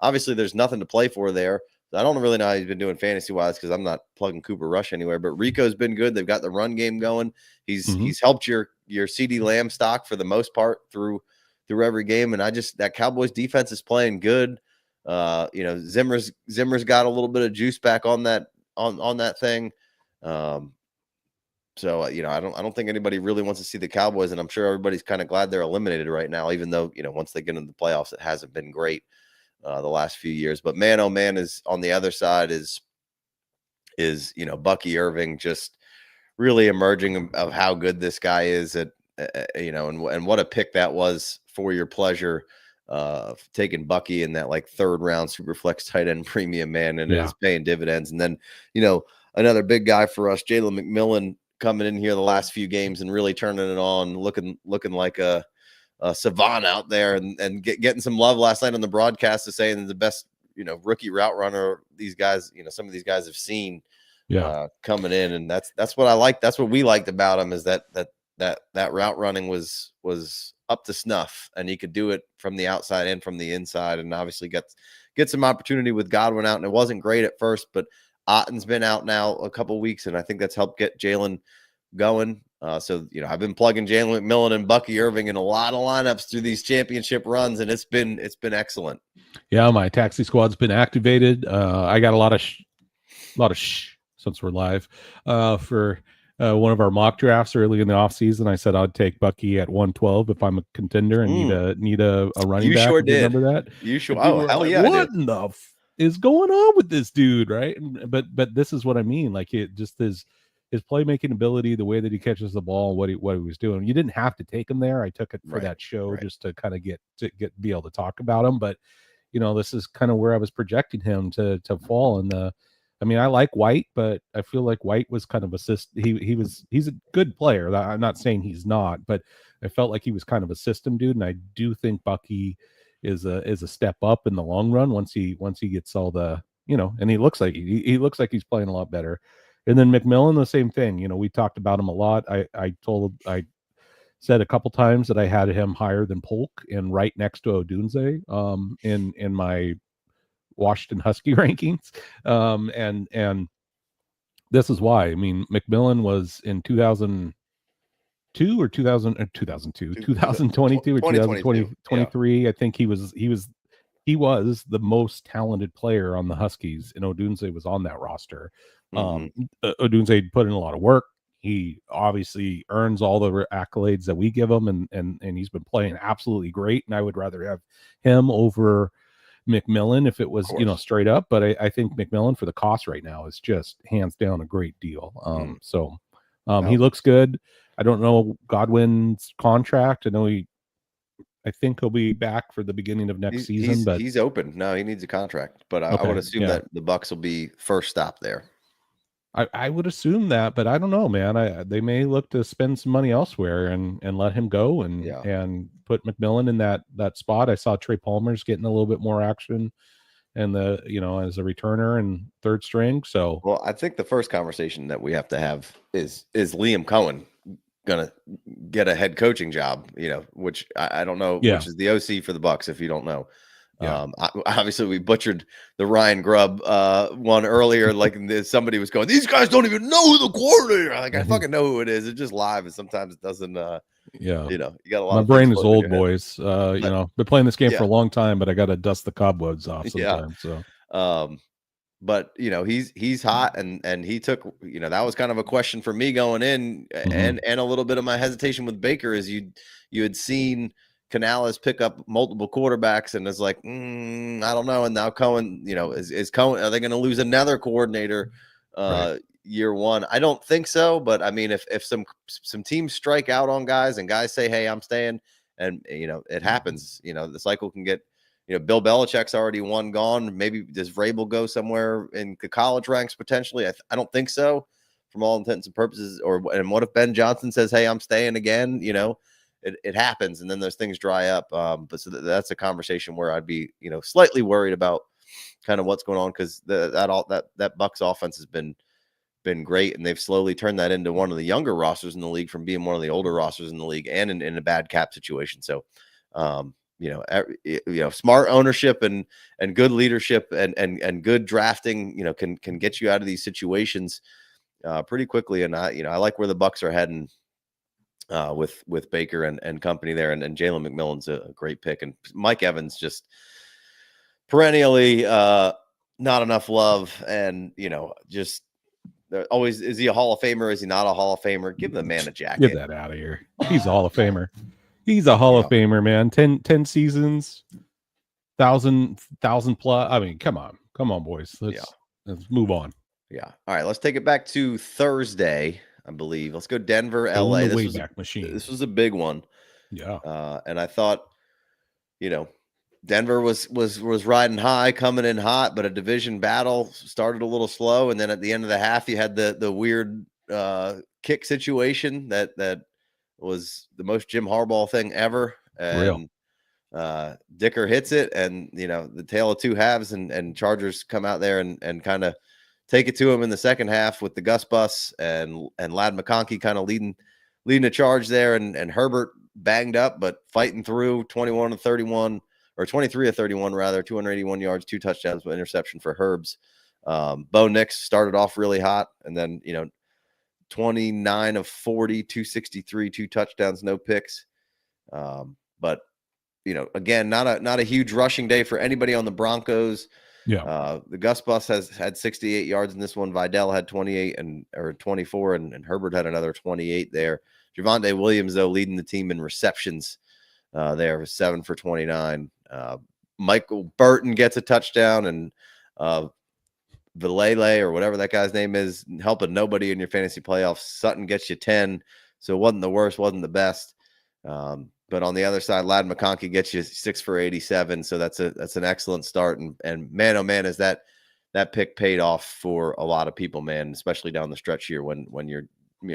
Obviously, there's nothing to play for there. I don't really know how he's been doing fantasy-wise because I'm not plugging Cooper Rush anywhere. But Rico's been good. They've got the run game going. He's helped your CD Lamb stock for the most part through every game. And that Cowboys defense is playing good. Zimmer's got a little bit of juice back on that thing. So I don't think anybody really wants to see the Cowboys, and I'm sure everybody's kind of glad they're eliminated right now, even though once they get into the playoffs, it hasn't been great. The last few years, but man, oh man, is on the other side is Bucky Irving just really emerging of how good this guy is at and what a pick that was for your pleasure, taking Bucky in that like third round super flex tight end premium, man, and it's paying dividends. And then another big guy for us, Jalen McMillan, coming in here the last few games and really turning it on, looking like a savant out there, and getting some love last night on the broadcast, is saying the best rookie route runner these guys some of these guys have seen coming in. And that's what I like. That's what we liked about him, is that route running was up to snuff, and he could do it from the outside and from the inside, and obviously get some opportunity with Godwin out. And it wasn't great at first, but Otten's been out now a couple weeks, and I think that's helped get Jalen going. So I've been plugging Jalen McMillan and Bucky Irving in a lot of lineups through these championship runs, and it's been excellent. Yeah, my taxi squad's been activated. I got a lot of since we're live for one of our mock drafts early in the offseason. I said I'd take Bucky at 112 if I'm a contender and need a running back. Sure did. Remember that? You sure? Oh, hell yeah! What in the is going on with this dude, right? But this is what I mean. Like, it just is. His playmaking ability, the way that he catches the ball, what he was doing. You didn't have to take him there. I took it for that show just to kind of be able to talk about him. But this is kind of where I was projecting him to fall. And I mean, I like White, but I feel like White was kind of he's a good player. I'm not saying he's not, but I felt like he was kind of a system dude. And I do think Bucky is a step up in the long run once he gets all the and he looks like he's playing a lot better. And then McMillan, the same thing. We talked about him a lot. I said a couple times that I had him higher than Polk and right next to Odunze in my Washington Husky rankings. And this is why. I mean, McMillan was in 2002 or 2022, 2022 or 2023. Yeah. I think he was the most talented player on the Huskies, and Odunze was on that roster. Odunze put in a lot of work. He obviously earns all the accolades that we give him, and he's been playing absolutely great. And I would rather have him over McMillan if it was straight up. But I think McMillan for the cost right now is just hands down a great deal. He looks good. I don't know Godwin's contract. I know I think he'll be back for the beginning of next season. But he's open. No, he needs a contract. But I would assume that the Bucs will be first stop there. I would assume that, but I don't know, man. They may look to spend some money elsewhere and let him go and put McMillan in that spot. I saw Trey Palmer's getting a little bit more action and as a returner and third string. So well, I think the first conversation that we have to have is Liam Cohen gonna get a head coaching job, which I don't know, which is the OC for the Bucs, if you don't know. Yeah. Obviously we butchered the Ryan Grubb one earlier. Like somebody was going, these guys don't even know who the coordinator. Like I fucking know who it is. It's just live, and sometimes it doesn't. You got a lot. My brain is old, boys. Been playing this game for a long time, but I got to dust the cobwebs off sometimes. So, but he's hot, and he took. That was kind of a question for me going in, and a little bit of my hesitation with Baker is you had seen Canales pick up multiple quarterbacks, and it's like, I don't know. And now Cohen, is Cohen, are they going to lose another coordinator year one? I don't think so. But I mean, if some teams strike out on guys and guys say, hey, I'm staying, and it happens, the cycle can get, Bill Belichick's already one gone. Maybe does Vrabel go somewhere in the college ranks potentially? I don't think so from all intents and purposes. And what if Ben Johnson says, hey, I'm staying again, It happens, and then those things dry up. But so that's a conversation where I'd be, slightly worried about kind of what's going on, because that Bucs offense has been great, and they've slowly turned that into one of the younger rosters in the league from being one of the older rosters in the league, and in a bad cap situation. So, smart ownership and good leadership and good drafting, can get you out of these situations pretty quickly. And I like where the Bucs are heading. With Baker and company there, and Jalen McMillan's a great pick, and Mike Evans just perennially not enough love, and just always, is he a Hall of Famer? Is he not a Hall of Famer? Give the man a jacket. Get that out of here. He's a Hall of Famer. He's a Hall of Famer, man. 10 seasons, 1,000 plus. I mean, come on, boys. Let's move on. Yeah. All right. Let's take it back to Thursday, I believe. Let's go Denver, LA. This was a big one. Yeah. And I thought, Denver was riding high, coming in hot, but a division battle started a little slow. And then at the end of the half, you had the weird kick situation that was the most Jim Harbaugh thing ever. And Dicker hits it, and the tale of two halves, and Chargers come out there and kind of take it to him in the second half with the Gus Bus, and Ladd McConkey kind of leading a charge there, and Herbert banged up but fighting through 21 to 31, or 23 to 31 rather, 281 yards, 2 touchdowns, but interception for Herbs. Bo Nix started off really hot, and then 29 of 40, 263, 2 touchdowns, no picks. But again, not a huge rushing day for anybody on the Broncos. Yeah. The Gus Bus had 68 yards in this one. Vidal had 24, and Herbert had another 28 there. Javonte Williams, though, leading the team in receptions there, was 7 for 29. Michael Burton gets a touchdown, and Vilele, or whatever that guy's name is, helping nobody in your fantasy playoffs. Sutton gets you 10, so it wasn't the worst, wasn't the best. But on the other side, Ladd McConkey gets you 6 for 87. So that's an excellent start. And man, oh man, is that pick paid off for a lot of people, man, especially down the stretch here when you're,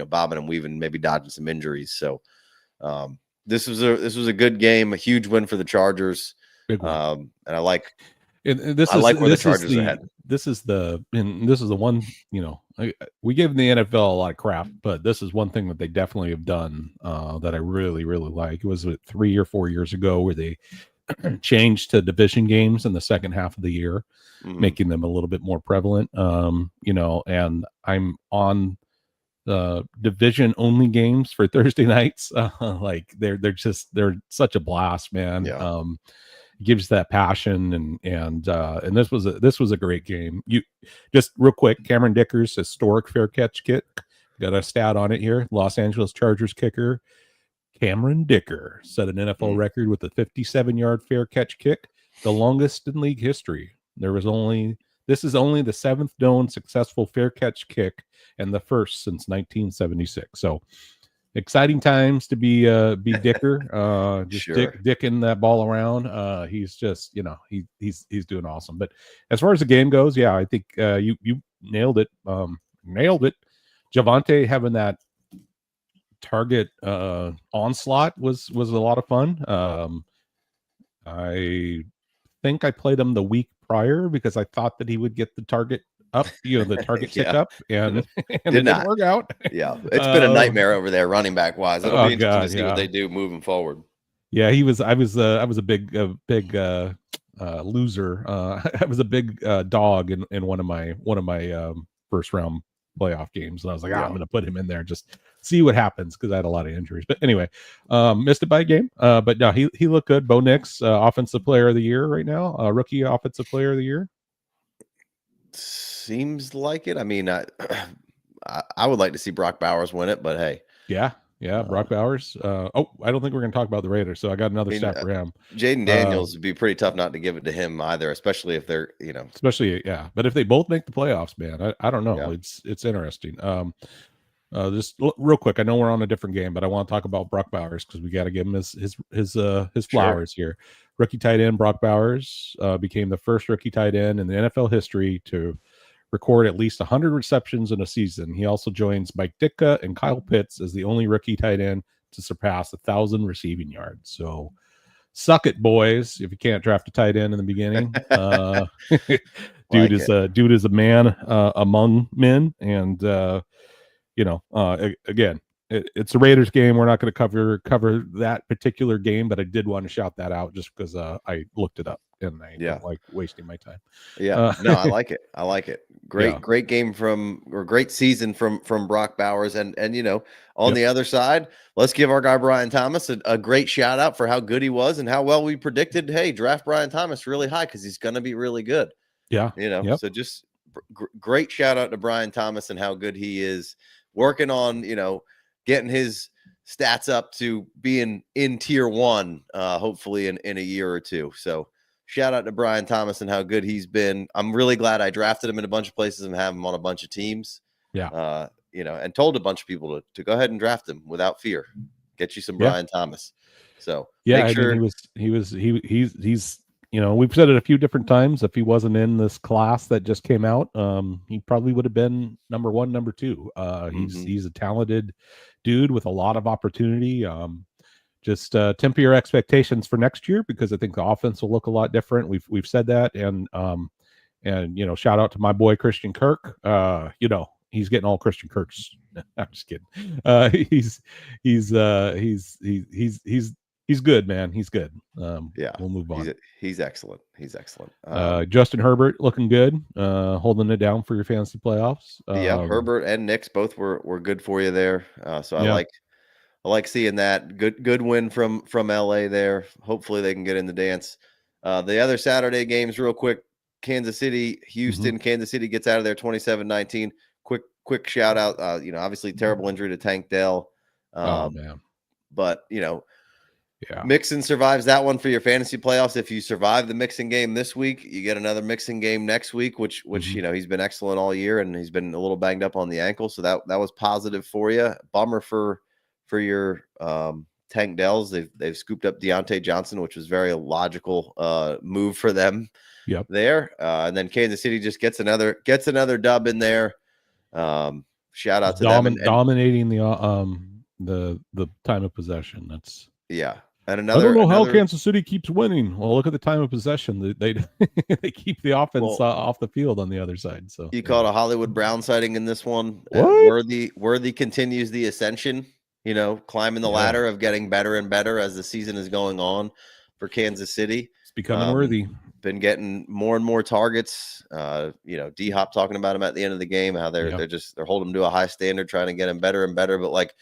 bobbing and weaving, maybe dodging some injuries. So this was a good game, a huge win for the Chargers. And I like where the Chargers are headed. This is the one, we give the NFL a lot of crap, but this is one thing that they definitely have done that I really, really like. It was 3 or 4 years ago where they changed to division games in the second half of the year, making them a little bit more prevalent. And I'm on the division only games for Thursday nights. Like they're such a blast, man. Yeah. Gives that passion, and this was a great game. You just real quick, Cameron Dicker's historic fair catch kick, got a stat on it here. Los Angeles Chargers kicker Cameron Dicker set an NFL record with a 57-yard fair catch kick, the longest in league history. This is only the 7th known successful fair catch kick and the first since 1976. So exciting times to be Dicker, just Sure. dicking that ball around. He's just, he's doing awesome. But as far as the game goes, yeah, I think you nailed it. Nailed it. Javonte having that target onslaught was a lot of fun. I think I played him the week prior because I thought that he would get the target up, the target tick up, and and it didn't work out. Yeah, it's been a nightmare over there running back wise. It'll be interesting to see what they do moving forward. Yeah, I was a big loser. I was a big dog in one of my first round playoff games, and I was like, I'm going to put him in there, just see what happens, because I had a lot of injuries. But anyway, missed it by a game. But no, he looked good. Bo Nix, offensive player of the year right now, rookie offensive player of the year. Seems like it. I mean, I would like to see Brock Bowers win it, but hey. Yeah, Brock Bowers. I don't think we're going to talk about the Raiders, so I got another stat for him. Jaden Daniels would be pretty tough not to give it to him either, especially if they're, Especially, yeah. But if they both make the playoffs, man, I don't know. Yeah. It's interesting. Just real quick, I know we're on a different game, but I want to talk about Brock Bowers because we got to give him his flowers here. Rookie tight end Brock Bowers became the first rookie tight end in the NFL history to record at least 100 receptions in a season. He also joins Mike Ditka and Kyle Pitts as the only rookie tight end to surpass 1,000 receiving yards. So suck it, boys, if you can't draft a tight end in the beginning. Dude is a man among men, and again, it's a Raiders game. We're not going to cover that particular game, but I did want to shout that out just because I looked it up and I don't like wasting my time. Yeah, no, I like it. I like it. Great game great season from Brock Bowers, and on the other side, let's give our guy Brian Thomas a great shout out for how good he was and how well we predicted. Hey, draft Brian Thomas really high because he's going to be really good. Yeah, So just great shout out to Brian Thomas and how good he is working on getting his stats up to being in tier 1, hopefully in a year or two. So shout out to Brian Thomas and how good he's been. I'm really glad I drafted him in a bunch of places and have him on a bunch of teams. Yeah. And told a bunch of people to go ahead and draft him without fear. Get you some Brian Thomas. So make sure he's we've said it a few different times. If he wasn't in this class that just came out, he probably would have been number 1, number 2. He's a talented dude with a lot of opportunity. Just temper your expectations for next year because I think the offense will look a lot different. We've said that, and shout out to my boy Christian Kirk. He's getting all Christian Kirk's. I'm just kidding. He's good, man. He's good. We'll move on. He's excellent. He's excellent. Justin Herbert looking good, holding it down for your fantasy playoffs. Herbert and Nix both were good for you there. So I like seeing that. Good win from LA there. Hopefully they can get in the dance. The other Saturday games, real quick. Kansas City, Houston. Kansas City gets out of there 27-19. Quick shout out. Obviously terrible injury to Tank Dell. Man. But Mixon survives that one for your fantasy playoffs. If you survive the Mixon game this week, you get another Mixon game next week, which he's been excellent all year, and he's been a little banged up on the ankle, so that was positive for you. Bummer for your Tank Dells. They've scooped up Deontay Johnson, which was very logical move for them. There, and then Kansas City just gets another dub in there. Shout out to them dominating the time of possession. That's and I don't know how Kansas City keeps winning. Well, look at the time of possession. They they keep the offense off the field on the other side. So you caught a Hollywood Brown sighting in this one. Worthy continues the ascension. Climbing the ladder of getting better and better as the season is going on for Kansas City. It's becoming worthy. Been getting more and more targets. D-Hop talking about him at the end of the game, how they're holding him to a high standard, trying to get him better and better. But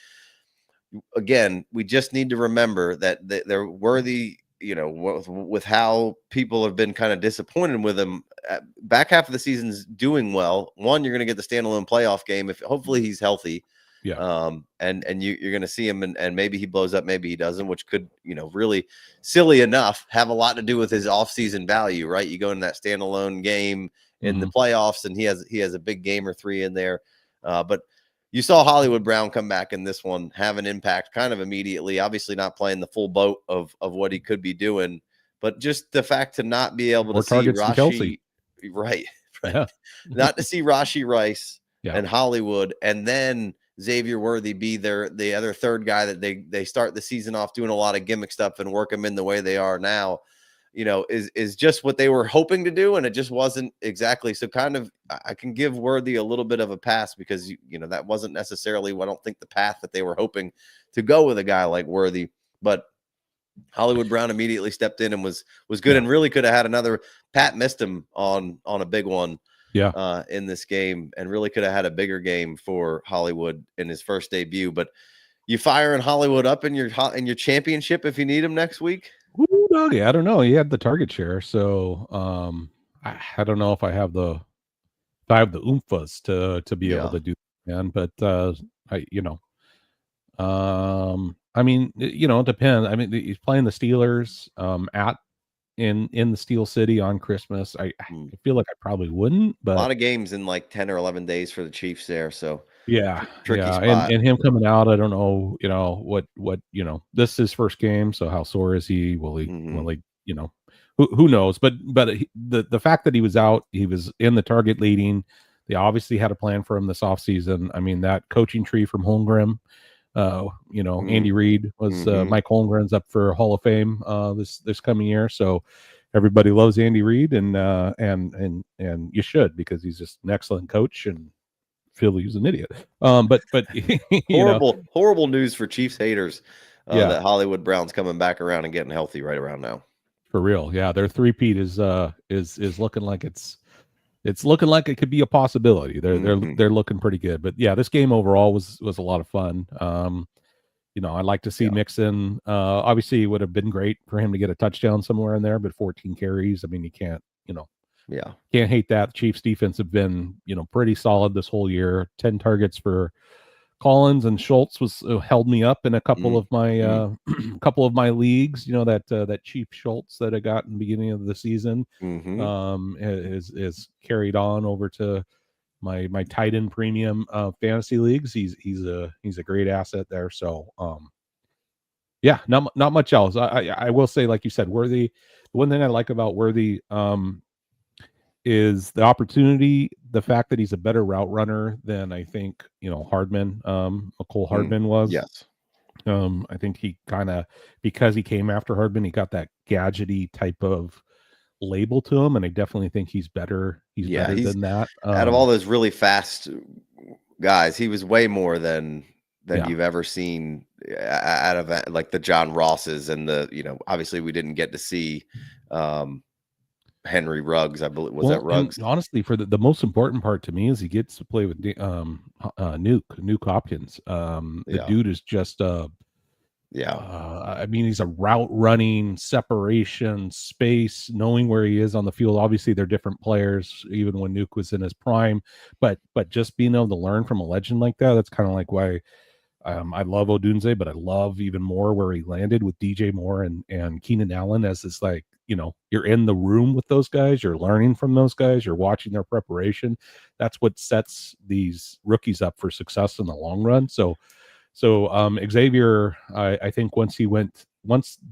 again, we just need to remember that they're worthy, with how people have been kind of disappointed with him. Back half of the season's doing well. One, you're going to get the standalone playoff game if hopefully he's healthy. And you're going to see him and maybe he blows up, maybe he doesn't, which could, really silly enough, have a lot to do with his offseason value, right? You go in that standalone game in the playoffs and he has a big game or 3 in there. But you saw Hollywood Brown come back in this one, have an impact kind of immediately. Obviously, not playing the full boat of what he could be doing, but just the fact to not be able More to see targets than Kelsey. right, Yeah. not to see Rashee Rice Yeah. and Hollywood, and then Xavier Worthy be the other third guy that they start the season off doing a lot of gimmick stuff and work them in the way they are now, is just what they were hoping to do, and it just wasn't exactly. So kind of I can give Worthy a little bit of a pass because that wasn't necessarily, I don't think, the path that they were hoping to go with a guy like Worthy, but Hollywood Brown immediately stepped in and was good, and really could have had another. Pat missed him on a big one in this game, and really could have had a bigger game for Hollywood in his first debut. But you firing Hollywood up in your championship if you need him next week? Ooh, doggy, I don't know. He had the target share, so I don't know if I have the oomphless to be able to do that, man. But I mean, it depends. I mean, he's playing the Steelers in the Steel City on Christmas. I feel like I probably wouldn't, but a lot of games in like 10 or 11 days for the Chiefs there. So tricky spot. And him coming out, I don't know, what this is his first game. So how sore is he? Will he, who knows? But the fact that he was out, he was in the target leading. They obviously had a plan for him this offseason. I mean, that coaching tree from Holmgren, Andy Reid was Mike Holmgren's up for Hall of Fame this coming year, so everybody loves Andy Reid, and you should, because he's just an excellent coach, and Philly's an idiot. But horrible news for Chiefs haters that Hollywood Brown's coming back around and getting healthy right around now. For real, yeah, their three-peat is looking like it's looking like it could be a possibility. They're looking pretty good. But yeah, this game overall was a lot of fun. I'd like to see Mixon. Obviously, it would have been great for him to get a touchdown somewhere in there, but 14 carries. I mean, you can't, can't hate that. The Chiefs defense have been, pretty solid this whole year. 10 targets for Collins, and Schultz was held me up in a couple of my leagues. That cheap Schultz that I got in the beginning of the season is carried on over to my tight end premium fantasy leagues. He's a great asset there. So not much else. I will say, like you said, Worthy. The one thing I like about Worthy is the opportunity, the fact that he's a better route runner than I think, Hardman, Mecole Hardman was. Yes. I think he because he came after Hardman, he got that gadgety type of label to him, and I definitely think he's better. He's better than that. Out of all those really fast guys, he was way more than you've ever seen out of like the John Rosses and the, obviously we didn't get to see Henry Ruggs, I believe. Was that Ruggs? Honestly, for the most important part to me is he gets to play with Nuke Hopkins. The dude is just I mean, he's a route running, separation, space, knowing where he is on the field. Obviously, they're different players, even when Nuke was in his prime. But just being able to learn from a legend like that, that's kind of like why I love Odunze, but I love even more where he landed with DJ Moore and Keenan Allen, as this, like, you're in the room with those guys, you're learning from those guys, you're watching their preparation. That's what sets these rookies up for success in the long run. So Xavier, I think once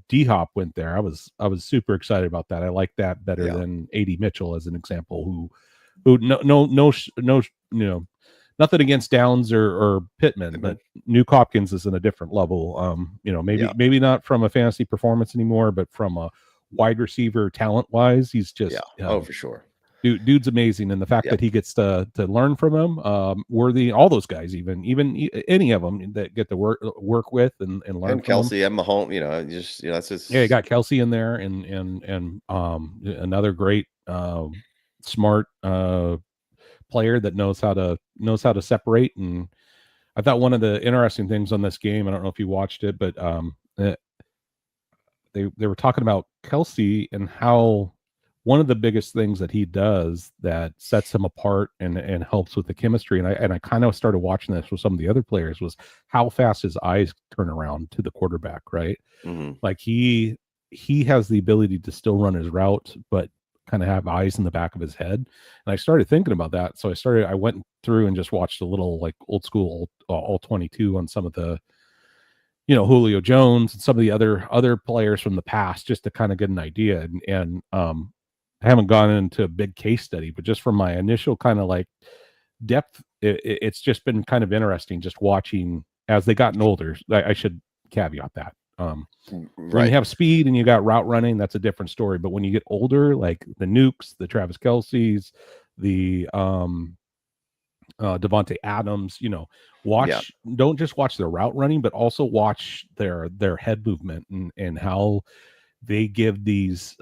D-Hop went there, I was super excited about that. I like that better than AD Mitchell as an example, who no nothing against Downs or Pittman, but Nuke Hopkins is in a different level. Maybe not from a fantasy performance anymore, but from a wide receiver talent wise, he's just for sure. Dude's amazing, and the fact that he gets to learn from him, Worthy, all those guys, even any of them that get to work with and learn. And Kelsey and Mahomes, that's just you got Kelsey in there, and another great smart player that knows how to separate. And I thought one of the interesting things on this game, I don't know if you watched it, but they were talking about Kelsey and how one of the biggest things that he does that sets him apart and helps with the chemistry. And I kind of started watching this with some of the other players, was how fast his eyes turn around to the quarterback, right? Like he has the ability to still run his route, but kind of have eyes in the back of his head. And I started thinking about that. So I went through and just watched a little like old school all 22 on some of the, Julio Jones and some of the other players from the past, just to kind of get an idea. And I haven't gone into a big case study, but just from my initial kind of like depth, it's just been kind of interesting just watching as they gotten older. I should caveat that. When you have speed and you got route running, that's a different story. But when you get older, like the Nukes, the Travis Kelce's, the Devontae Adams, don't just watch their route running, but also watch their head movement and how they give these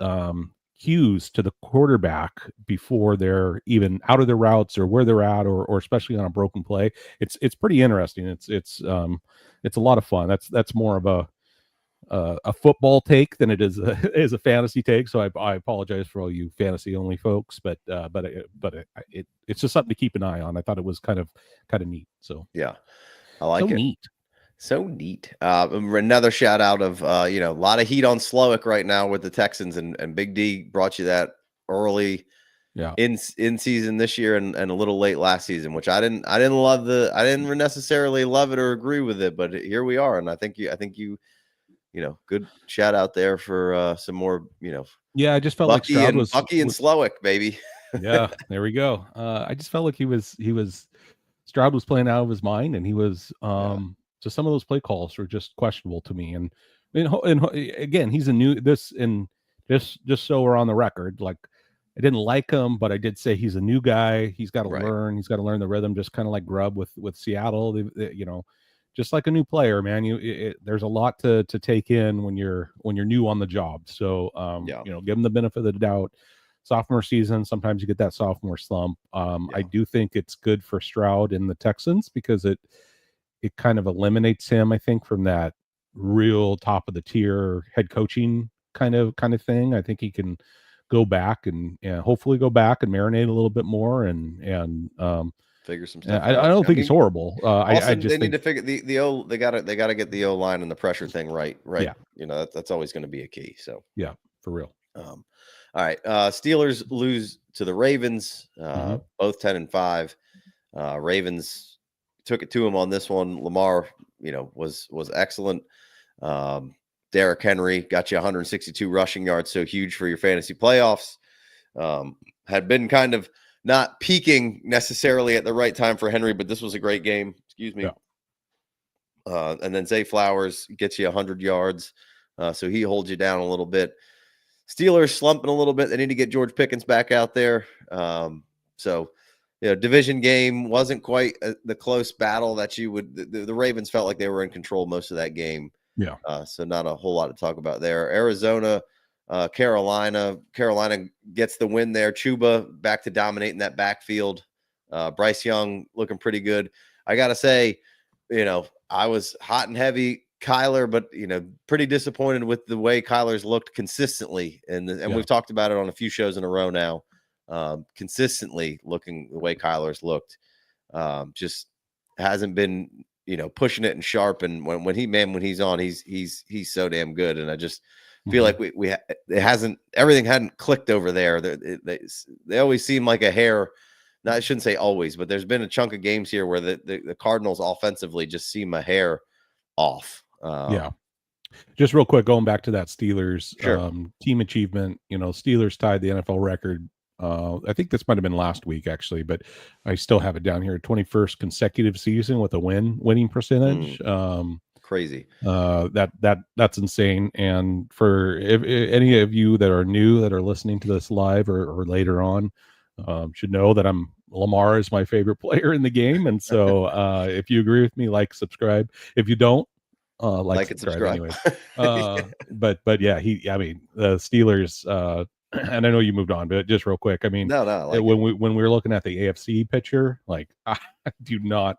cues to the quarterback before they're even out of their routes or where they're at, or especially on a broken play. It's pretty interesting. It's a lot of fun. That's more of a football take than it is a fantasy take. So I apologize for all you fantasy only folks, but it's just something to keep an eye on. I thought it was kind of neat. So yeah, I like it. So neat. Another shout out of a lot of heat on Slowick right now with the Texans, and Big D brought you that early in season this year and a little late last season, which I didn't necessarily love it or agree with it, but here we are, and I think you good shout out there for some more, I just felt like Stroud was Bucky and Slowick, baby. Yeah, there we go. I just felt like he was Stroud was playing out of his mind, and he was so some of those play calls were just questionable to me. And again, he's a new just so we're on the record, like I didn't like him, but I did say he's a new guy. He's got to learn. He's got to learn the rhythm, just kind of like Grubb with Seattle. Just like a new player, man. There's a lot to take in when you're new on the job. So give him the benefit of the doubt. Sophomore season, sometimes you get that sophomore slump. I do think it's good for Stroud and the Texans because it kind of eliminates him, I think, from that real top of the tier head coaching kind of thing. I think he can go back and hopefully go back and marinate a little bit more and figure some stuff. I don't think he's horrible. I just they need to figure the O. They got to get the O line and the pressure thing right. Yeah. That's always going to be a key. So yeah, for real. All right. Steelers lose to the Ravens. Both 10-5. Ravens took it to him on this one. Lamar, was excellent. Derrick Henry got you 162 rushing yards, so huge for your fantasy playoffs. Had been kind of not peaking necessarily at the right time for Henry, but this was a great game. Excuse me. Yeah. And then Zay Flowers gets you 100 yards, so he holds you down a little bit. Steelers slumping a little bit. They need to get George Pickens back out there. Division game wasn't quite the close battle that you would. The Ravens felt like they were in control most of that game. Yeah. So not a whole lot to talk about there. Arizona, Carolina gets the win there. Chuba back to dominating that backfield. Bryce Young looking pretty good. I got to say, I was hot and heavy Kyler, but pretty disappointed with the way Kyler's looked consistently. And we've talked about it on a few shows in a row now. Consistently looking the way Kyler's looked. Just hasn't been, pushing it and sharp. And when he's on, he's so damn good. And I just feel like everything hadn't clicked over there. They always seem like a hair. No, I shouldn't say always, but there's been a chunk of games here where the Cardinals offensively just seem a hair off. Just real quick, going back to that Steelers team achievement, Steelers tied the NFL record. I think this might have been last week actually, but I still have it down here. 21st consecutive season with a winning percentage. Crazy. That's insane. And for if any of you that are new that are listening to this live or later on, should know that Lamar is my favorite player in the game. And so if you agree with me, subscribe. If you don't, like and subscribe anyway. But yeah, the Steelers, and I know you moved on, but just real quick, when we were looking at the AFC picture, I do not,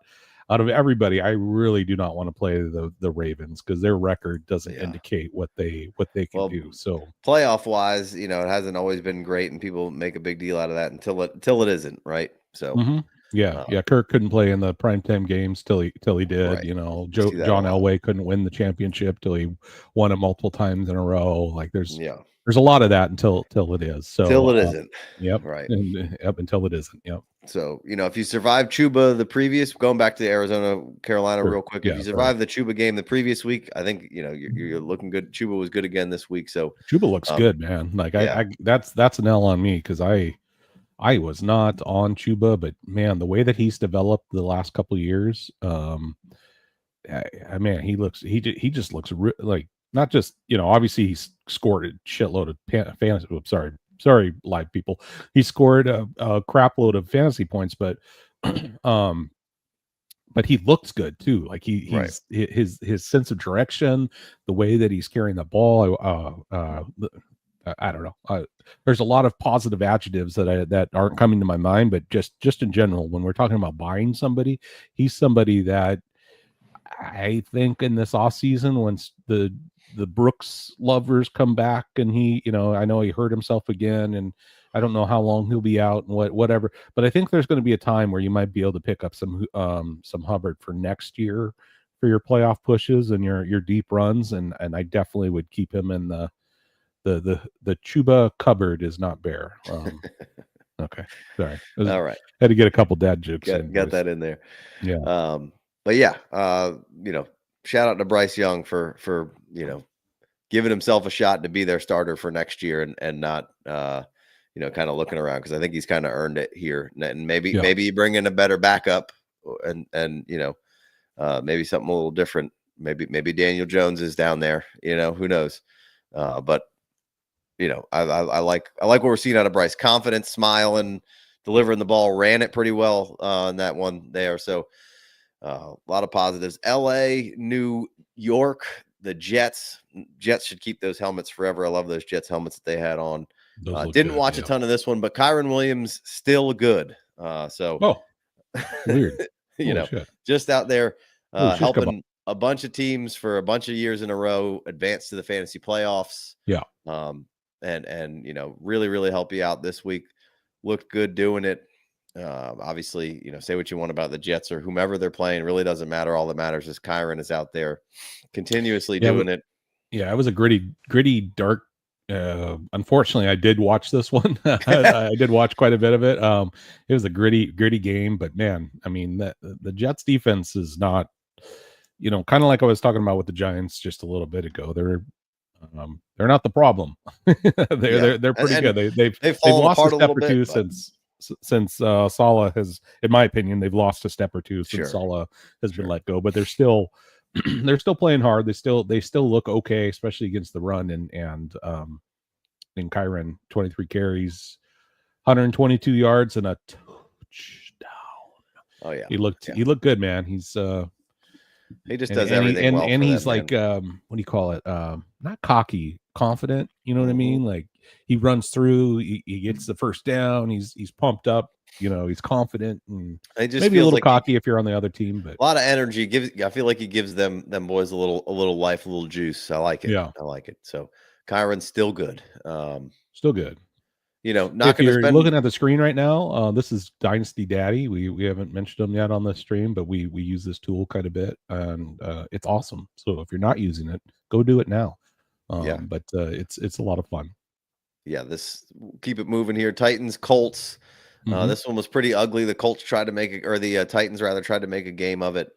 out of everybody, I really do not want to play the Ravens because their record doesn't indicate what they can do. So playoff wise, it hasn't always been great, and people make a big deal out of that until it isn't, right? So Kirk couldn't play in the primetime games till he did. Right. John Elway couldn't win the championship till he won it multiple times in a row. There's there's a lot of that until it is. So till it isn't. Yep. Right. Yep. Until it isn't. Yep. So, if you survive Chuba the previous, going back to the Arizona, Carolina real quick, if you survive the Chuba game the previous week, I think, you're looking good. Chuba was good again this week. So Chuba looks good, man. Like that's an L on me, because I was not on Chuba, but man, the way that he's developed the last couple of years, man, he just looks like, not just, obviously he's scored a shitload of fantasy. Sorry, live people. He scored a crap load of fantasy points, but he looks good too. Like he's his sense of direction, the way that he's carrying the ball. I don't know. There's a lot of positive adjectives that aren't coming to my mind, but just in general, when we're talking about buying somebody, he's somebody that I think in this off season, once the Brooks lovers come back, and he, I know he hurt himself again, and I don't know how long he'll be out and whatever, but I think there's going to be a time where you might be able to pick up some Hubbard for next year for your playoff pushes and your deep runs, and I definitely would keep him in the Chuba cupboard is not bare. Okay, sorry. All right, had to get a couple dad jokes. Got that in there. Yeah. But yeah, shout out to Bryce Young for giving himself a shot to be their starter for next year, and not kind of looking around, because I think he's kind of earned it here, and maybe you bring in a better backup, and maybe something a little different. Maybe Daniel Jones is down there. Who knows? But I like what we're seeing out of Bryce. Confidence, smiling, delivering the ball, ran it pretty well on that one there. So a lot of positives. LA, New York, the Jets should keep those helmets forever. I love those Jets helmets that they had on. Didn't watch a ton of this one, but Kyron Williams still good. Weird. Just out there helping a bunch of teams for a bunch of years in a row advance to the fantasy playoffs. Yeah. And really, really help you out this week. Looked good doing it. Obviously, say what you want about the Jets or whomever they're playing, really doesn't matter. All that matters is Kyron is out there continuously doing it. Yeah, it was a gritty, dark. Unfortunately, I did watch this one. I did watch quite a bit of it. It was a gritty game, but man, I mean, the Jets defense is not, kind of like I was talking about with the Giants just a little bit ago. They're not the problem. they're pretty good. They've lost a step or two since Saleh has, in my opinion, they've lost a step or two since Saleh has been let go, but they're still playing hard. They still look okay, especially against the run, and Kyron 23 carries, 122 yards and a touchdown. Oh yeah. He looked good, man. He's he just does everything well. And he's like, what do you call it? Not cocky, confident. You know what I mean? Like, he runs through, he gets the first down. He's pumped up. He's confident, and just maybe a little cocky if you're on the other team, but a lot of energy. I feel like he gives them boys a little life, a little juice. I like it. Yeah, I like it. So Kyron's still good. Still good. Not if you're looking at the screen right now, this is Dynasty Daddy. We haven't mentioned him yet on the stream, but we use this tool quite a bit, and it's awesome. So if you're not using it, go do it now. But it's a lot of fun. Yeah, keep it moving here. Titans, Colts. This one was pretty ugly. The Colts tried to make it, or the Titans rather tried to make a game of it.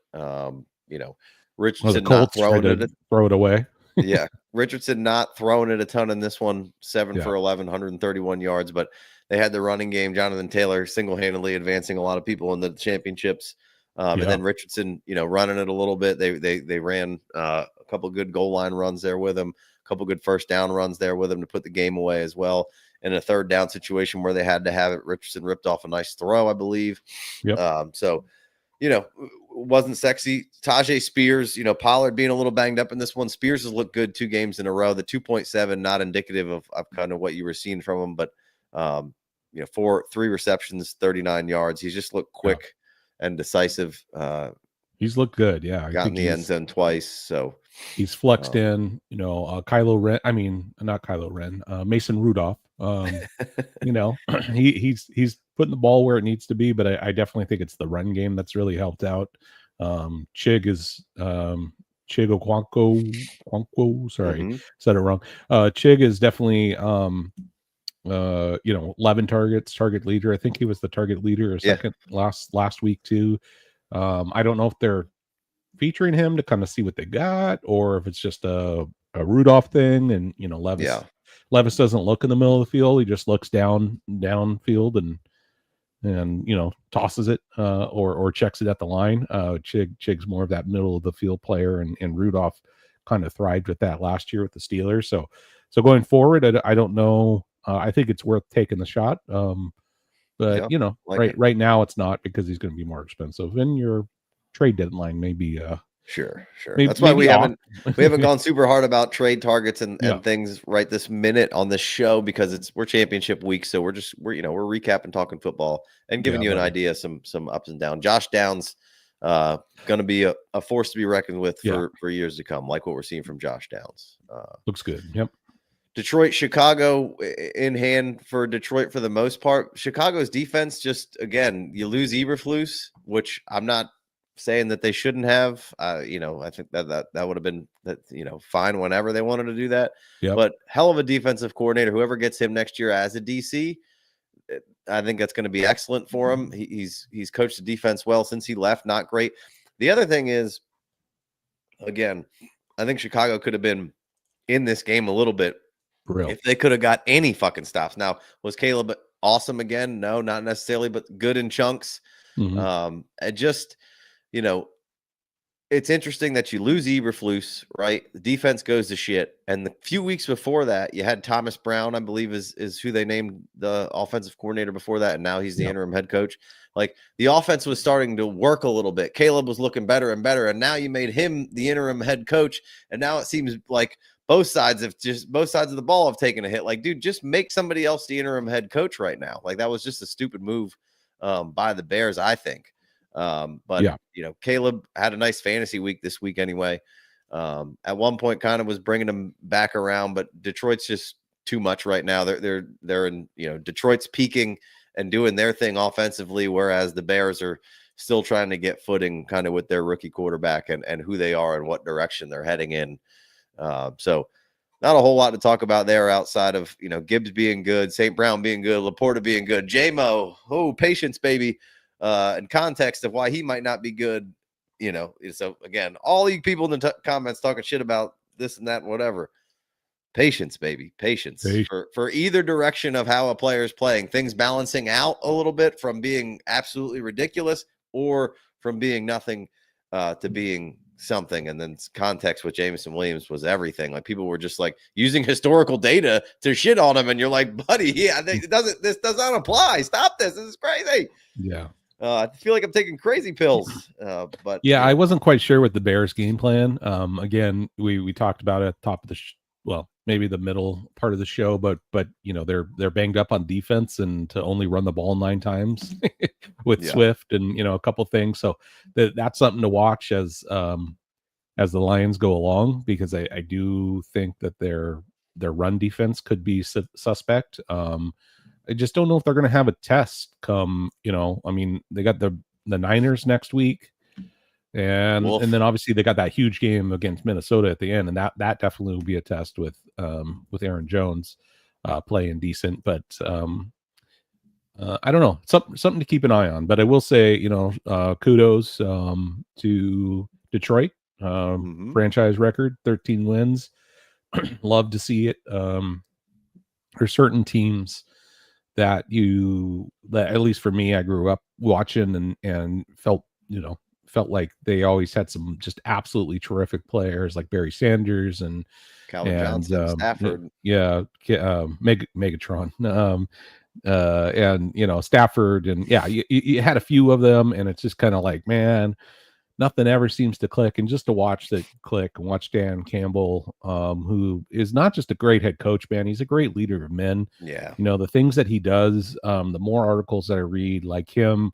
Richardson not throwing it. Throw it away. Yeah, Richardson not throwing it a ton in this one. 7 for 11, 131 yards. But they had the running game. Jonathan Taylor single-handedly advancing a lot of people in the championships. And then Richardson, running it a little bit. They ran a couple of good goal line runs there with him. A couple of good first down runs there with him to put the game away as well. In a third down situation where they had to have it, Richardson ripped off a nice throw, I believe. Yep. So, wasn't sexy. Tajay Spears, Pollard being a little banged up in this one. Spears has looked good 2 games in a row. The 2.7, not indicative of kind of what you were seeing from him, but 3 receptions, 39 yards. He's just looked quick and decisive. He's looked good. Yeah. Got in the end zone twice. So he's flexed in, Kylo Ren. I mean, not Kylo Ren, Mason Rudolph. He's putting the ball where it needs to be, but I definitely think it's the run game that's really helped out. Chig is Chig Okonkwo. Sorry, Mm-hmm. said it wrong. Chig is definitely 11 targets, target leader. I think he was the target leader or second last week too. I don't know if they're featuring him to kind of see what they got, or if it's just a Rudolph thing. And Levis doesn't look in the middle of the field; he just looks downfield and tosses it or checks it at the line. Chig's more of that middle of the field player, and Rudolph kind of thrived with that last year with the Steelers. So going forward, I don't know. I think it's worth taking the shot. But right now it's not, because he's going to be more expensive, and your trade deadline may be Sure. That's why we haven't gone super hard about trade targets and things right this minute on this show, because we're championship week, so we're recapping, talking football, and giving you an idea, some ups and downs. Josh Downs going to be a force to be reckoned with for years to come, like what we're seeing from Josh Downs. Looks good. Yep. Detroit, Chicago in hand for Detroit for the most part. Chicago's defense, just again, you lose Eberflus, which I'm not saying that they shouldn't have. I think that would have been fine whenever they wanted to do that. Yep. But hell of a defensive coordinator, whoever gets him next year as a DC, I think that's going to be excellent for him. He's coached the defense well since he left. Not great. The other thing is, again, I think Chicago could have been in this game a little bit if they could have got any fucking stops. Now, was Caleb awesome again? No, not necessarily, but good in chunks. Mm-hmm. And just, it's interesting that you lose Eberflus, right? The defense goes to shit. And the few weeks before that, you had Thomas Brown, I believe is who they named the offensive coordinator before that. And now he's the interim head coach. Like, the offense was starting to work a little bit. Caleb was looking better and better. And now you made him the interim head coach. And now it seems like both sides of the ball have taken a hit. Like, dude, just make somebody else the interim head coach right now. Like, that was just a stupid move by the Bears, I think. But Caleb had a nice fantasy week this week anyway. At one point kind of was bringing him back around, but Detroit's just too much right now. They're in, Detroit's peaking and doing their thing offensively, whereas the Bears are still trying to get footing kind of with their rookie quarterback and who they are and what direction they're heading in. So not a whole lot to talk about there outside of, Gibbs being good, St. Brown being good, Laporta being good, J-Mo, patience, baby, and context of why he might not be good, So, again, all you people in the comments talking shit about this and that and whatever, patience, baby, patience. For either direction of how a player is playing, things balancing out a little bit from being absolutely ridiculous or from being nothing to being something. And then context with Jameson Williams was everything. Like, people were just like using historical data to shit on him, and you're like, buddy, this does not apply. Stop this. This is crazy. Yeah. I feel like I'm taking crazy pills. But I wasn't quite sure with the Bears game plan. Again, we talked about it at the top of the maybe the middle part of the show, but they're banged up on defense, and to only run the ball 9 times with Swift and a couple things. So that's something to watch as the Lions go along, because I do think that their run defense could be suspect. I just don't know if they're going to have a test come. They got the Niners next week. And then obviously they got that huge game against Minnesota at the end, and that definitely will be a test with Aaron Jones playing decent. But I don't know, something to keep an eye on. But I will say, kudos to Detroit, franchise record 13 wins. Love to see it. There's certain teams that at least for me, I grew up watching and felt like they always had some just absolutely terrific players, like Barry Sanders and Calvin Johnson, Stafford. Megatron. And Stafford, and you had a few of them, and it's just kind of like, man, nothing ever seems to click. And just to watch that click and watch Dan Campbell, who is not just a great head coach, man, he's a great leader of men. Yeah. The things that he does, the more articles that I read, like him,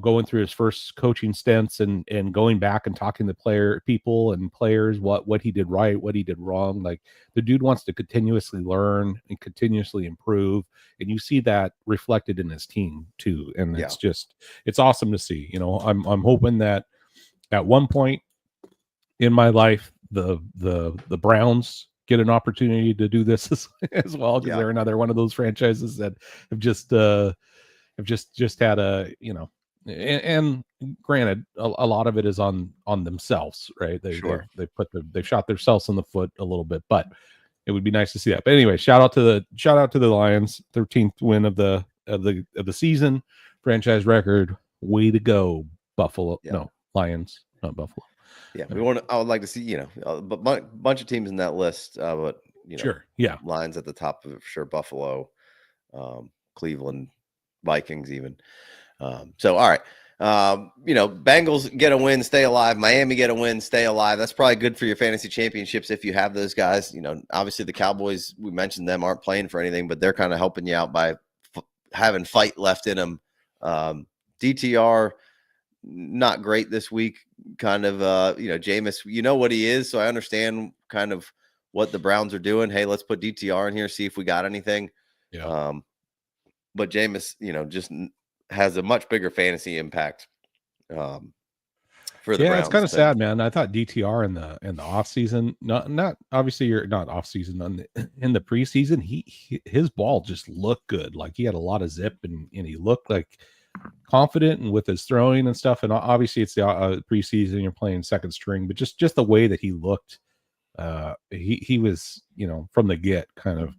going through his first coaching stints and going back and talking to people and players, what he did right, what he did wrong. Like, the dude wants to continuously learn and continuously improve. And you see that reflected in his team too. And it's awesome to see. I'm hoping that at one point in my life, the Browns get an opportunity to do this as well, because they're another one of those franchises that have just had a, and granted, a lot of it is on themselves, right? They've shot themselves in the foot a little bit, but it would be nice to see that. But anyway, shout out to the Lions, 13th win of the season, franchise record. Way to go, Buffalo. Yeah. No, Lions, not Buffalo. Yeah, I would like to see, a bunch of teams in that list, but sure, yeah, Lions at the top of it for sure. Buffalo, Cleveland, Vikings, even. So all right, Bengals get a win, stay alive. Miami get a win, stay alive. That's probably good for your fantasy championships if you have those guys. Obviously the Cowboys, we mentioned them, aren't playing for anything, but they're kind of helping you out by having fight left in them. DTR, not great this week. Kind of, Jameis, what he is. So I understand kind of what the Browns are doing. Hey, let's put DTR in here, see if we got anything. Yeah. But Jameis, just has a much bigger fantasy impact for the Browns. It's kind of sad, man. I thought DTR in the off season, not obviously you're not off season in the preseason. His ball just looked good. Like he had a lot of zip and he looked like confident and with his throwing and stuff. And obviously it's the preseason, you're playing second string, but just the way that he looked, he was, from the get kind of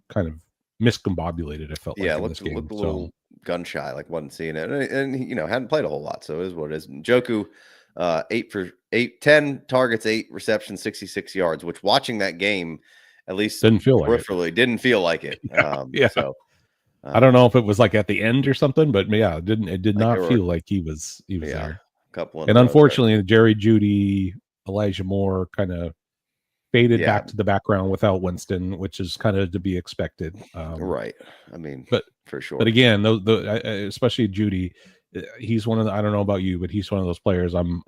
miscombobulated. It felt like in this game. Looked a little gun shy, like wasn't seeing it, and hadn't played a whole lot, so it is what it is. Njoku, 8 for 8, 10 targets, 8 receptions, 66 yards. Which watching that game, at least didn't feel peripherally, didn't feel like it. Yeah. So I don't know if it was like at the end or something, but yeah, it did not feel like he was there. And unfortunately, Jerry Jeudy, Elijah Moore kind of faded back to the background without Winston, which is kind of to be expected. Right. I mean, but for sure. But again, especially Jeudy, he's one of the, I don't know about you, but he's one of those players I'm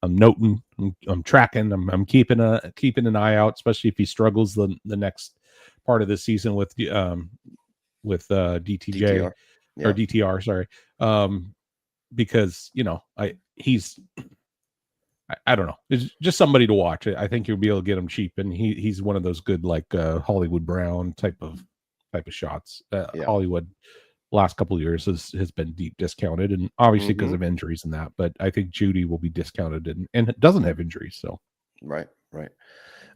noting, I'm tracking, I'm keeping an eye out, especially if he struggles the next part of the season with DTR, sorry. Because I don't know. It's just somebody to watch. I think you'll be able to get him cheap, and he's one of those good like Hollywood Brown type of shots. Hollywood last couple of years has been deep discounted, and obviously because of injuries and that. But I think Jeudy will be discounted, and it doesn't have injuries. So right. All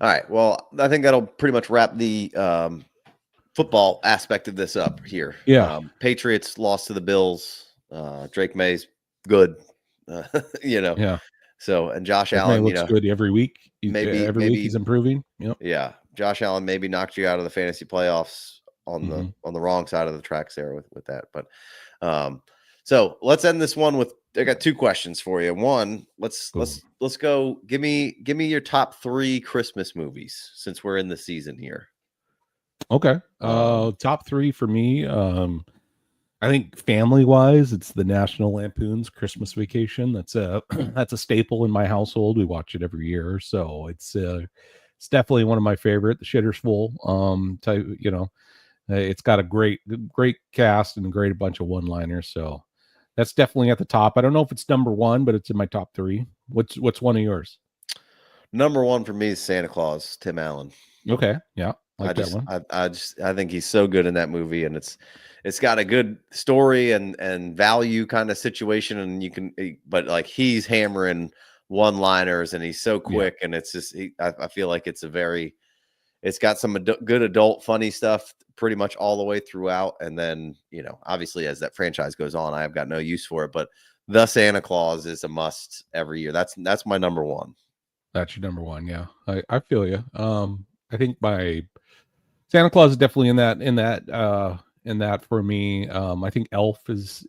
right. Well, I think that'll pretty much wrap the football aspect of this up here. Yeah. Patriots lost to the Bills. Drake May's good. Yeah. So, and Josh Allen, looks good every week. Every week he's improving. Yep. Yeah. Josh Allen maybe knocked you out of the fantasy playoffs on the wrong side of the tracks there with that. But so let's end this one with, I got 2 questions for you. One, let's go. Give me your top 3 Christmas movies since we're in the season here. Okay. Top 3 for me. I think family wise, it's the National Lampoon's Christmas Vacation. That's a staple in my household. We watch it every year, so it's definitely one of my favorite. The shitter's full. It's got a great cast and a bunch of one-liners. So that's definitely at the top. I don't know if it's number 1, but it's in my top 3. What's one of yours? Number 1 for me is Santa Claus, Tim Allen. Okay, yeah, that one. I think he's so good in that movie, and it's got a good story and value kind of situation, but like he's hammering one-liners and he's so quick, and it's just I feel like it's got some good adult funny stuff pretty much all the way throughout, and then obviously as that franchise goes on, I have got no use for it, but the Santa Claus is a must every year. That's my number 1. That's your number 1. Yeah, I feel you. I think my Santa Claus is definitely in that for me. I think Elf is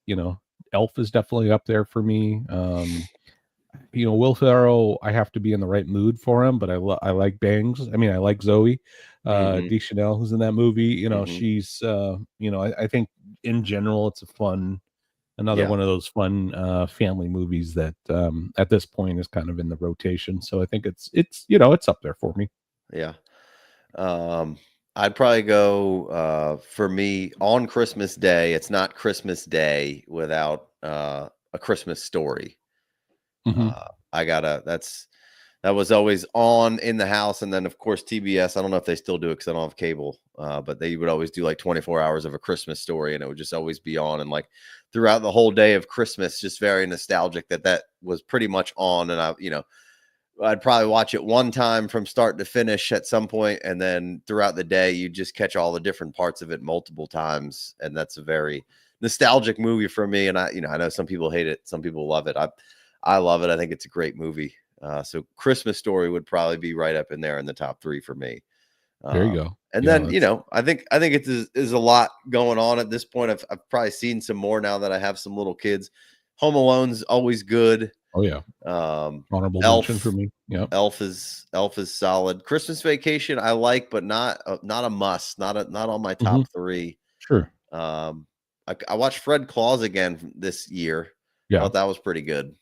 definitely up there for me. Will Ferrell, I have to be in the right mood for him, but I like Bangs. I mean, I like Zoe Deschanel, who's in that movie. She's I think in general it's another one of those fun family movies that at this point is kind of in the rotation. So I think it's up there for me. Yeah. I'd probably go for me on Christmas Day. It's not Christmas Day without a Christmas Story. That was always on in the house. And then, of course, TBS. I don't know if they still do it because I don't have cable, but they would always do like 24 hours of A Christmas Story, and it would just always be on. And like throughout the whole day of Christmas, just very nostalgic that was pretty much on. And I'd probably watch it one time from start to finish at some point, and then throughout the day, you just catch all the different parts of it multiple times. And that's a very nostalgic movie for me. And I know some people hate it, some people love it. I love it. I think it's a great movie. So Christmas Story would probably be right up in there in the top 3 for me. There you go. And then, I think it is a lot going on at this point. I've probably seen some more now that I have some little kids. Home Alone's always good. Oh yeah. Honorable mention for me. Yeah. Elf is solid. Christmas Vacation I like, but not a must. Not on my top 3. Sure. I watched Fred Claus again this year. Yeah. I thought that was pretty good.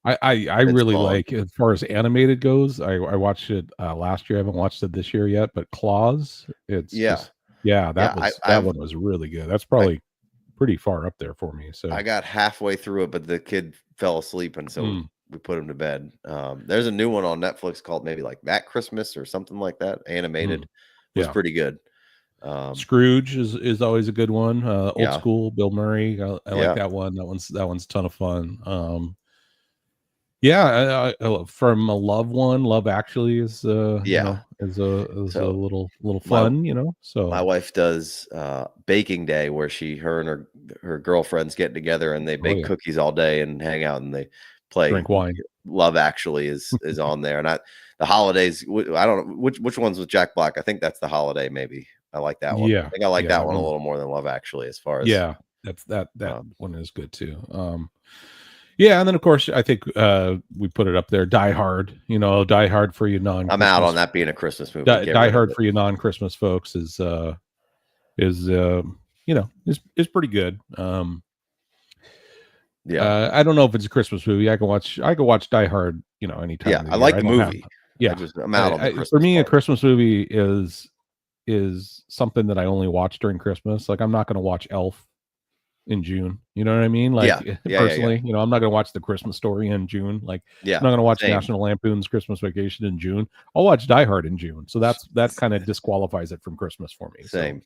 I really like, as far as animated goes, I watched it last year. I haven't watched it this year yet, but Claus, that one was really good. That's probably pretty far up there for me. So I got halfway through it, but the kid fell asleep, and so we put him to bed. There's a new one on Netflix called maybe like That Christmas or something like that. Animated. Was pretty good. Scrooge is always a good one. Old school Bill Murray. I like that one. That one's a ton of fun. From a Love Actually is a little fun, So my wife does baking day, where her and her girlfriends get together and they bake cookies all day and hang out, and they drink wine. Love Actually is on there, and the holidays. I don't know which one's with Jack Black. I think that's The Holiday. Maybe I like that one. Yeah, I think I like that one a little more than Love Actually, as far as that one is good too. And then of course I think we put it up there. Die Hard, Die Hard for you non. I'm out on that being a Christmas movie. Die Hard for you non-Christmas folks is pretty good. I don't know if it's a Christmas movie. I can watch Die Hard, anytime. Yeah, I like the movie. I'm out on the Christmas for me, part. A Christmas movie is something that I only watch during Christmas. Like I'm not going to watch Elf in June, you know what I mean? Like personally, I'm not going to watch The Christmas Story in June. Like I'm not going to watch National Lampoon's Christmas Vacation in June. I'll watch Die Hard in June. So that kind of disqualifies it from Christmas for me. Same.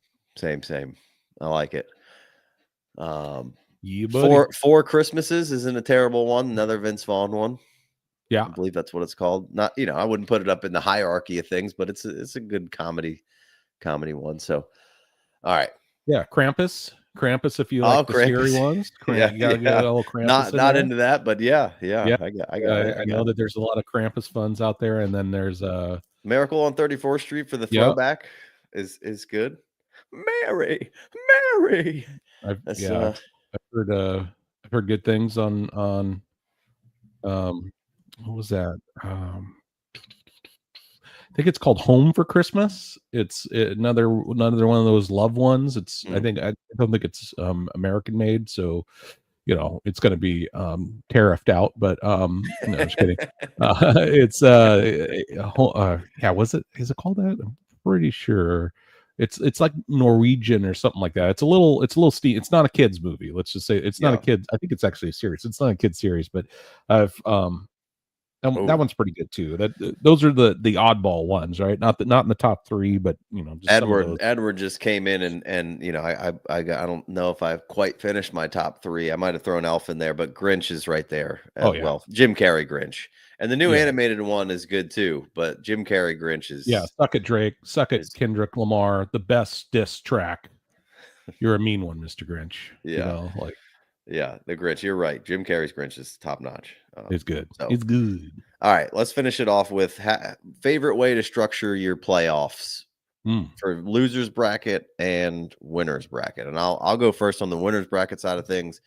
I like it. Yeah, Four Christmases isn't a terrible one. Another Vince Vaughn one. Yeah, I believe that's what it's called. Not, I wouldn't put it up in the hierarchy of things, but it's a good comedy one. So, all right. Yeah, Krampus, if you like the scary ones. You gotta get a little Krampus. Not into that, but yeah. I know that there's a lot of Krampus funds out there, and then there's Miracle on 34th Street for the throwback is good. Mary. I've heard good things on what was that? I think it's called Home for Christmas. It's another one of those love ones. It's I don't think it's American made, so it's going to be tariffed out. But no, just kidding. It's was it? Is it called that? I'm pretty sure it's like Norwegian or something like that. It's a little steam. It's not a kids movie. Let's just say it's not a kid. I think it's actually a series. It's not a kid series, but that one's pretty good too. Those are the oddball ones, right? Not in the top 3, but just Edward just came in and I don't know if I've quite finished my top 3. I might have thrown Elf in there, but Grinch is right there as well. Jim Carrey Grinch, and the new animated one is good too. But Jim Carrey Grinch is Suck it, Drake. Suck it, Kendrick Lamar. The best diss track. You're a mean one, Mr. Grinch. The Grinch. You're right. Jim Carrey's Grinch is top notch. It's good. It's good. All right, let's finish it off with favorite way to structure your playoffs for losers bracket and winners bracket. And I'll go first on the winners bracket side of things.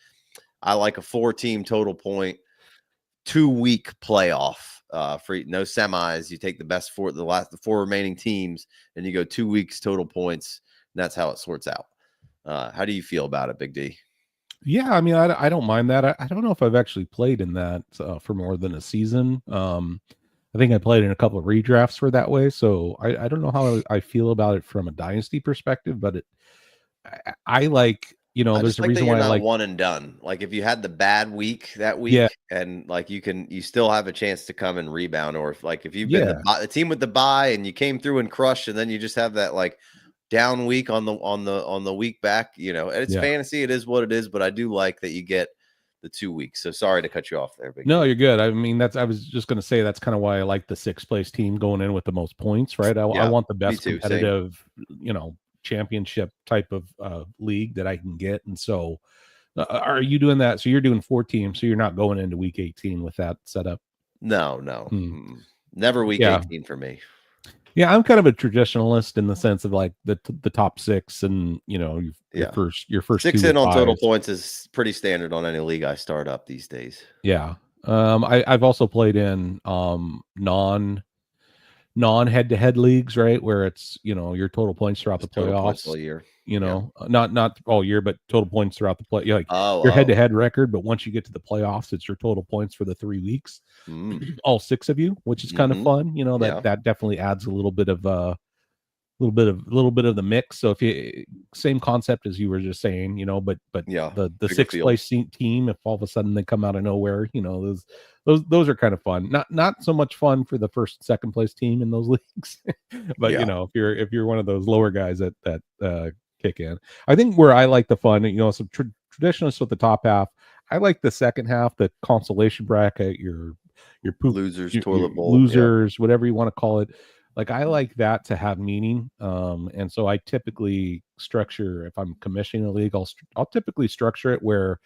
I like a 4-team total point, 2-week playoff. For no semis. You take the best the 4 remaining teams, and you go 2 weeks total points. And that's how it sorts out. How do you feel about it, Big D? Yeah, I mean, I don't mind that. I don't know if I've actually played in that for more than a season. I think I played in a couple of redrafts for that way, so I don't know how I feel about it from a dynasty perspective, but I like you know, I there's just a like that reason you're why I not like, one and done. Like if you had the bad week that yeah, week, and like you still have a chance to come and rebound, or if you've been yeah, the team with the bye and you came through and crushed, and then you just have that like down week on the week back, and it's yeah. fantasy. It is what it is, but I do like that you get the 2 weeks. So sorry to cut you off there, Big No, D. you're good. I mean, I was just going to say that's kind of why I like the sixth place team going in with the most points, right? I Yeah, want the me best too. Same. competitive, championship type of league that I can get. And so, are you doing that? So you're doing 4 teams, so you're not going into week 18 with that setup. No. Hmm. Never week Yeah. 18 for me. Yeah, I'm kind of a traditionalist in the sense of like the top 6 and your Yeah. first 6 2 in with on total buys. points is pretty standard on any league I start up these days. Yeah. I've also played in non head to head leagues, right? Where it's, your total points throughout the Just total points playoffs, all year. Yeah. not all year, but total points throughout the play, like your head to Oh. head record. But once you get to the playoffs, it's your total points for the 3 weeks, all 6 of you, which is kind of fun. Yeah. That definitely adds a little bit of little bit of the mix. So if you same concept as you were just saying, but Yeah. the Bigger sixth field. place team, if all of a sudden they come out of nowhere, those are kind of fun. Not so much fun for the first and second place team in those leagues, but Yeah. if you're one of those lower guys that kick in, I think where I like the fun, some traditionalists with the top half. I like the second half, the consolation bracket, your poop Losers, your toilet bowl. losers, whatever you want to call it. Like I like that to have meaning, and so I typically structure, if I'm commissioning a league, I'll typically structure it where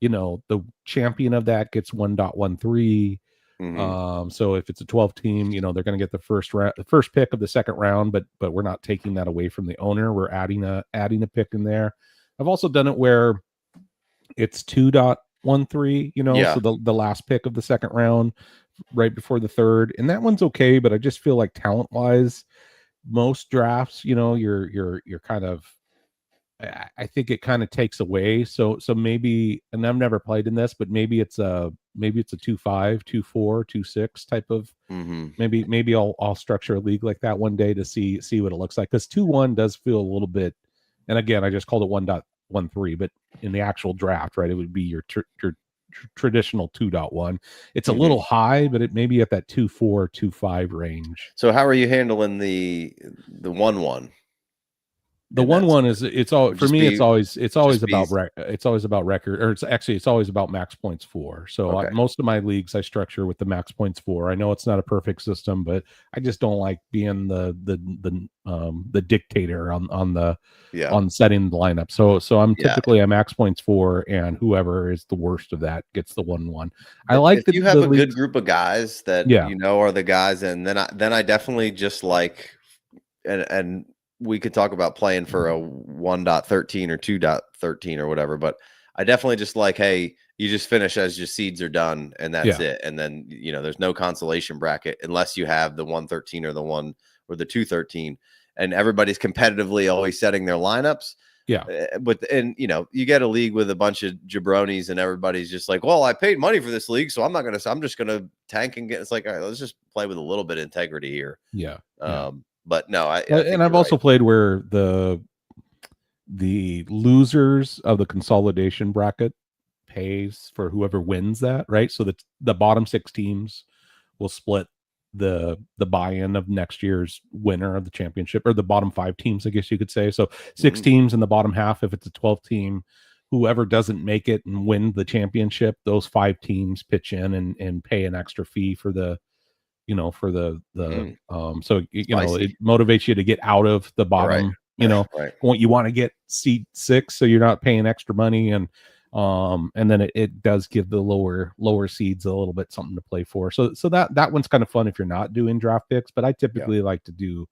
the champion of that gets 1.13. So if it's a 12 team, they're going to get the first pick of the second round, but we're not taking that away from the owner. We're adding a pick in there. I've also done it where it's 2.13, Yeah. so the last pick of the second round right before the third, and that one's okay, but I just feel like talent wise, most drafts, you're kind of, I think it kind of takes away. So maybe, and I've never played in this, but maybe it's a 2.5, 2.4, 2.6 type of. Maybe I'll structure a league like that one day to see what it looks like, because 2.1 does feel a little bit. And again, I just called it 1.13, but in the actual draft, right, it would be your traditional 2.1. It's a little high, but it may be at that 2.4, 2.5 range. So how are you handling the 1-1? The 1-1 is, it's all for me. It's always about record, or it's always about max points for. So most of my leagues I structure with the max points for. I know it's not a perfect system, but I just don't like being the dictator on setting the lineup. So I'm typically a max points for, and whoever is the worst of that gets the 1-1. I like if you have a good group of guys that are the guys, and then I definitely just like, and we could talk about playing for a 1.13 or 2.13 or whatever, but I definitely just like, hey, you just finish as your seeds are done, and that's it. And then, there's no consolation bracket unless you have the 1.13 or the 1 or the 2.13, and everybody's competitively always setting their lineups. Yeah. And you get a league with a bunch of jabronis, and everybody's just like, well, I paid money for this league, so I'm just going to tank and get, it's like, all right, let's just play with a little bit of integrity here. Yeah. But no, I've also played where the losers of the consolidation bracket pays for whoever wins that, right? So that the bottom 6 teams will split the buy-in of next year's winner of the championship, or the bottom 5 teams, I guess you could say. So 6 teams in the bottom half. If it's a 12 team, whoever doesn't make it and win the championship, those 5 teams pitch in and pay an extra fee for the so it motivates you to get out of the bottom, what you want to get seed 6, so you're not paying extra money, and then it does give the lower seeds a little bit something to play for. So that one's kind of fun if you're not doing draft picks, but I typically like to do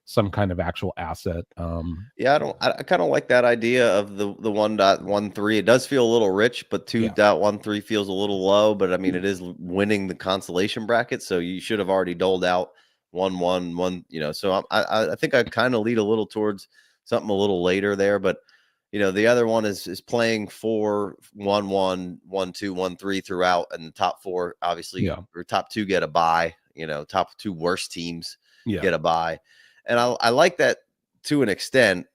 some kind of actual asset. I kind of like that idea of the 1.13. It does feel a little rich, but 2.13 feels a little low. But I mean, it is winning the consolation bracket, so you should have already doled out 1-1. So I think I kind of lead a little towards something a little later there. But the other one is playing for 1-1, 1-2, 1-3 throughout, and the top 4 obviously, or top 2 get a bye. Top 2 worst teams get a bye. And I like that to an extent.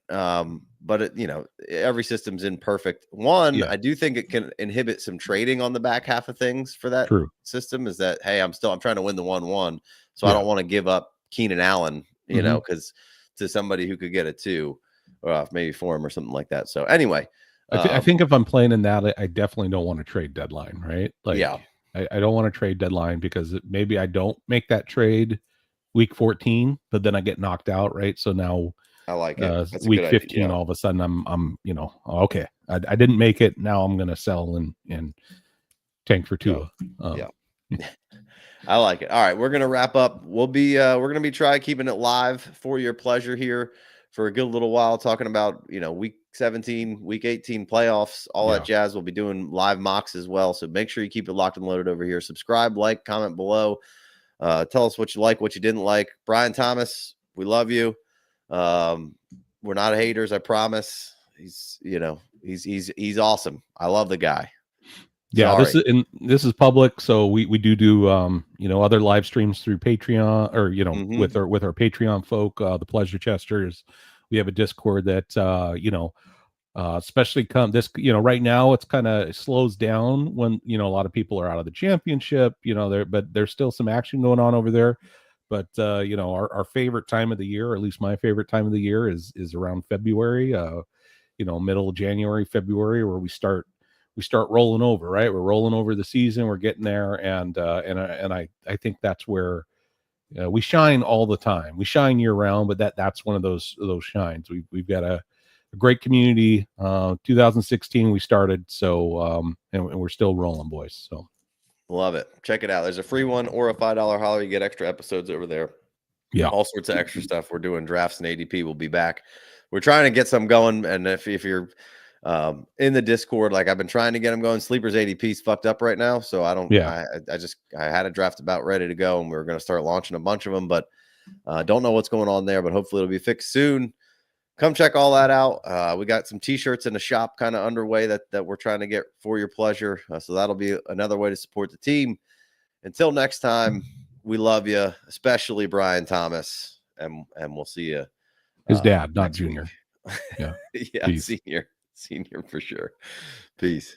but it, every system's imperfect. One, Yeah. I do think it can inhibit some trading on the back half of things for that True. system. Is that, hey, I'm trying to win the 1-1, so I Yeah. don't want to give up Keenan Allen, Mhm. because to somebody who could get a 2, or maybe for him or something like that. So anyway, I think if I'm playing in that, I definitely don't want to trade deadline, right? Like, yeah, I don't want to trade deadline because maybe I don't make that trade week 14, but then I get knocked out, right? So now I like it. That's a week good 15, idea. all of a sudden I'm okay, I didn't make it. Now I'm gonna sell and tank for Tua. Yeah. I like it. All right, we're gonna wrap up. We're gonna be keeping it live for your pleasure here for a good little while, talking about week 17, week 18 playoffs, all that jazz. We'll be doing live mocks as well. So make sure you keep it locked and loaded over here. Subscribe, like, comment below. Tell us what you like, what you didn't like. Brian Thomas, we love you. We're not haters, I promise. He's awesome. I love the guy. Yeah, Sorry. this is public, so we do other live streams through Patreon, or with our Patreon folk, the Pleasure Chesters. We have a Discord that especially right now it's kind of slows down when a lot of people are out of the championship, but there's still some action going on over there. But our favorite time of the year, or at least my favorite time of the year, is around February, middle of January, February, where we start rolling over, right? We're rolling over the season, we're getting there, and I think that's where we shine all the time. We shine year round, but that's one of those shines. We've got a great community. 2016 we started, so and we're still rolling, boys. So love it. Check it out. There's a free one or a $5 holler. You get extra episodes over there. Yeah, all sorts of extra stuff. We're doing drafts and ADP. We'll be back. We're trying to get some going, and if you're in the Discord, like I've been trying to get them going. Sleepers ADP's fucked up right now, so I don't. Yeah. I had a draft about ready to go, and we were going to start launching a bunch of them, but don't know what's going on there. But hopefully it'll be fixed soon. Come check all that out. We got some T-shirts in the shop kind of underway that we're trying to get for your pleasure. So that'll be another way to support the team. Until next time, we love you, especially Brian Thomas, and we'll see you. His dad, not Junior. Yeah, Peace. senior for sure. Peace.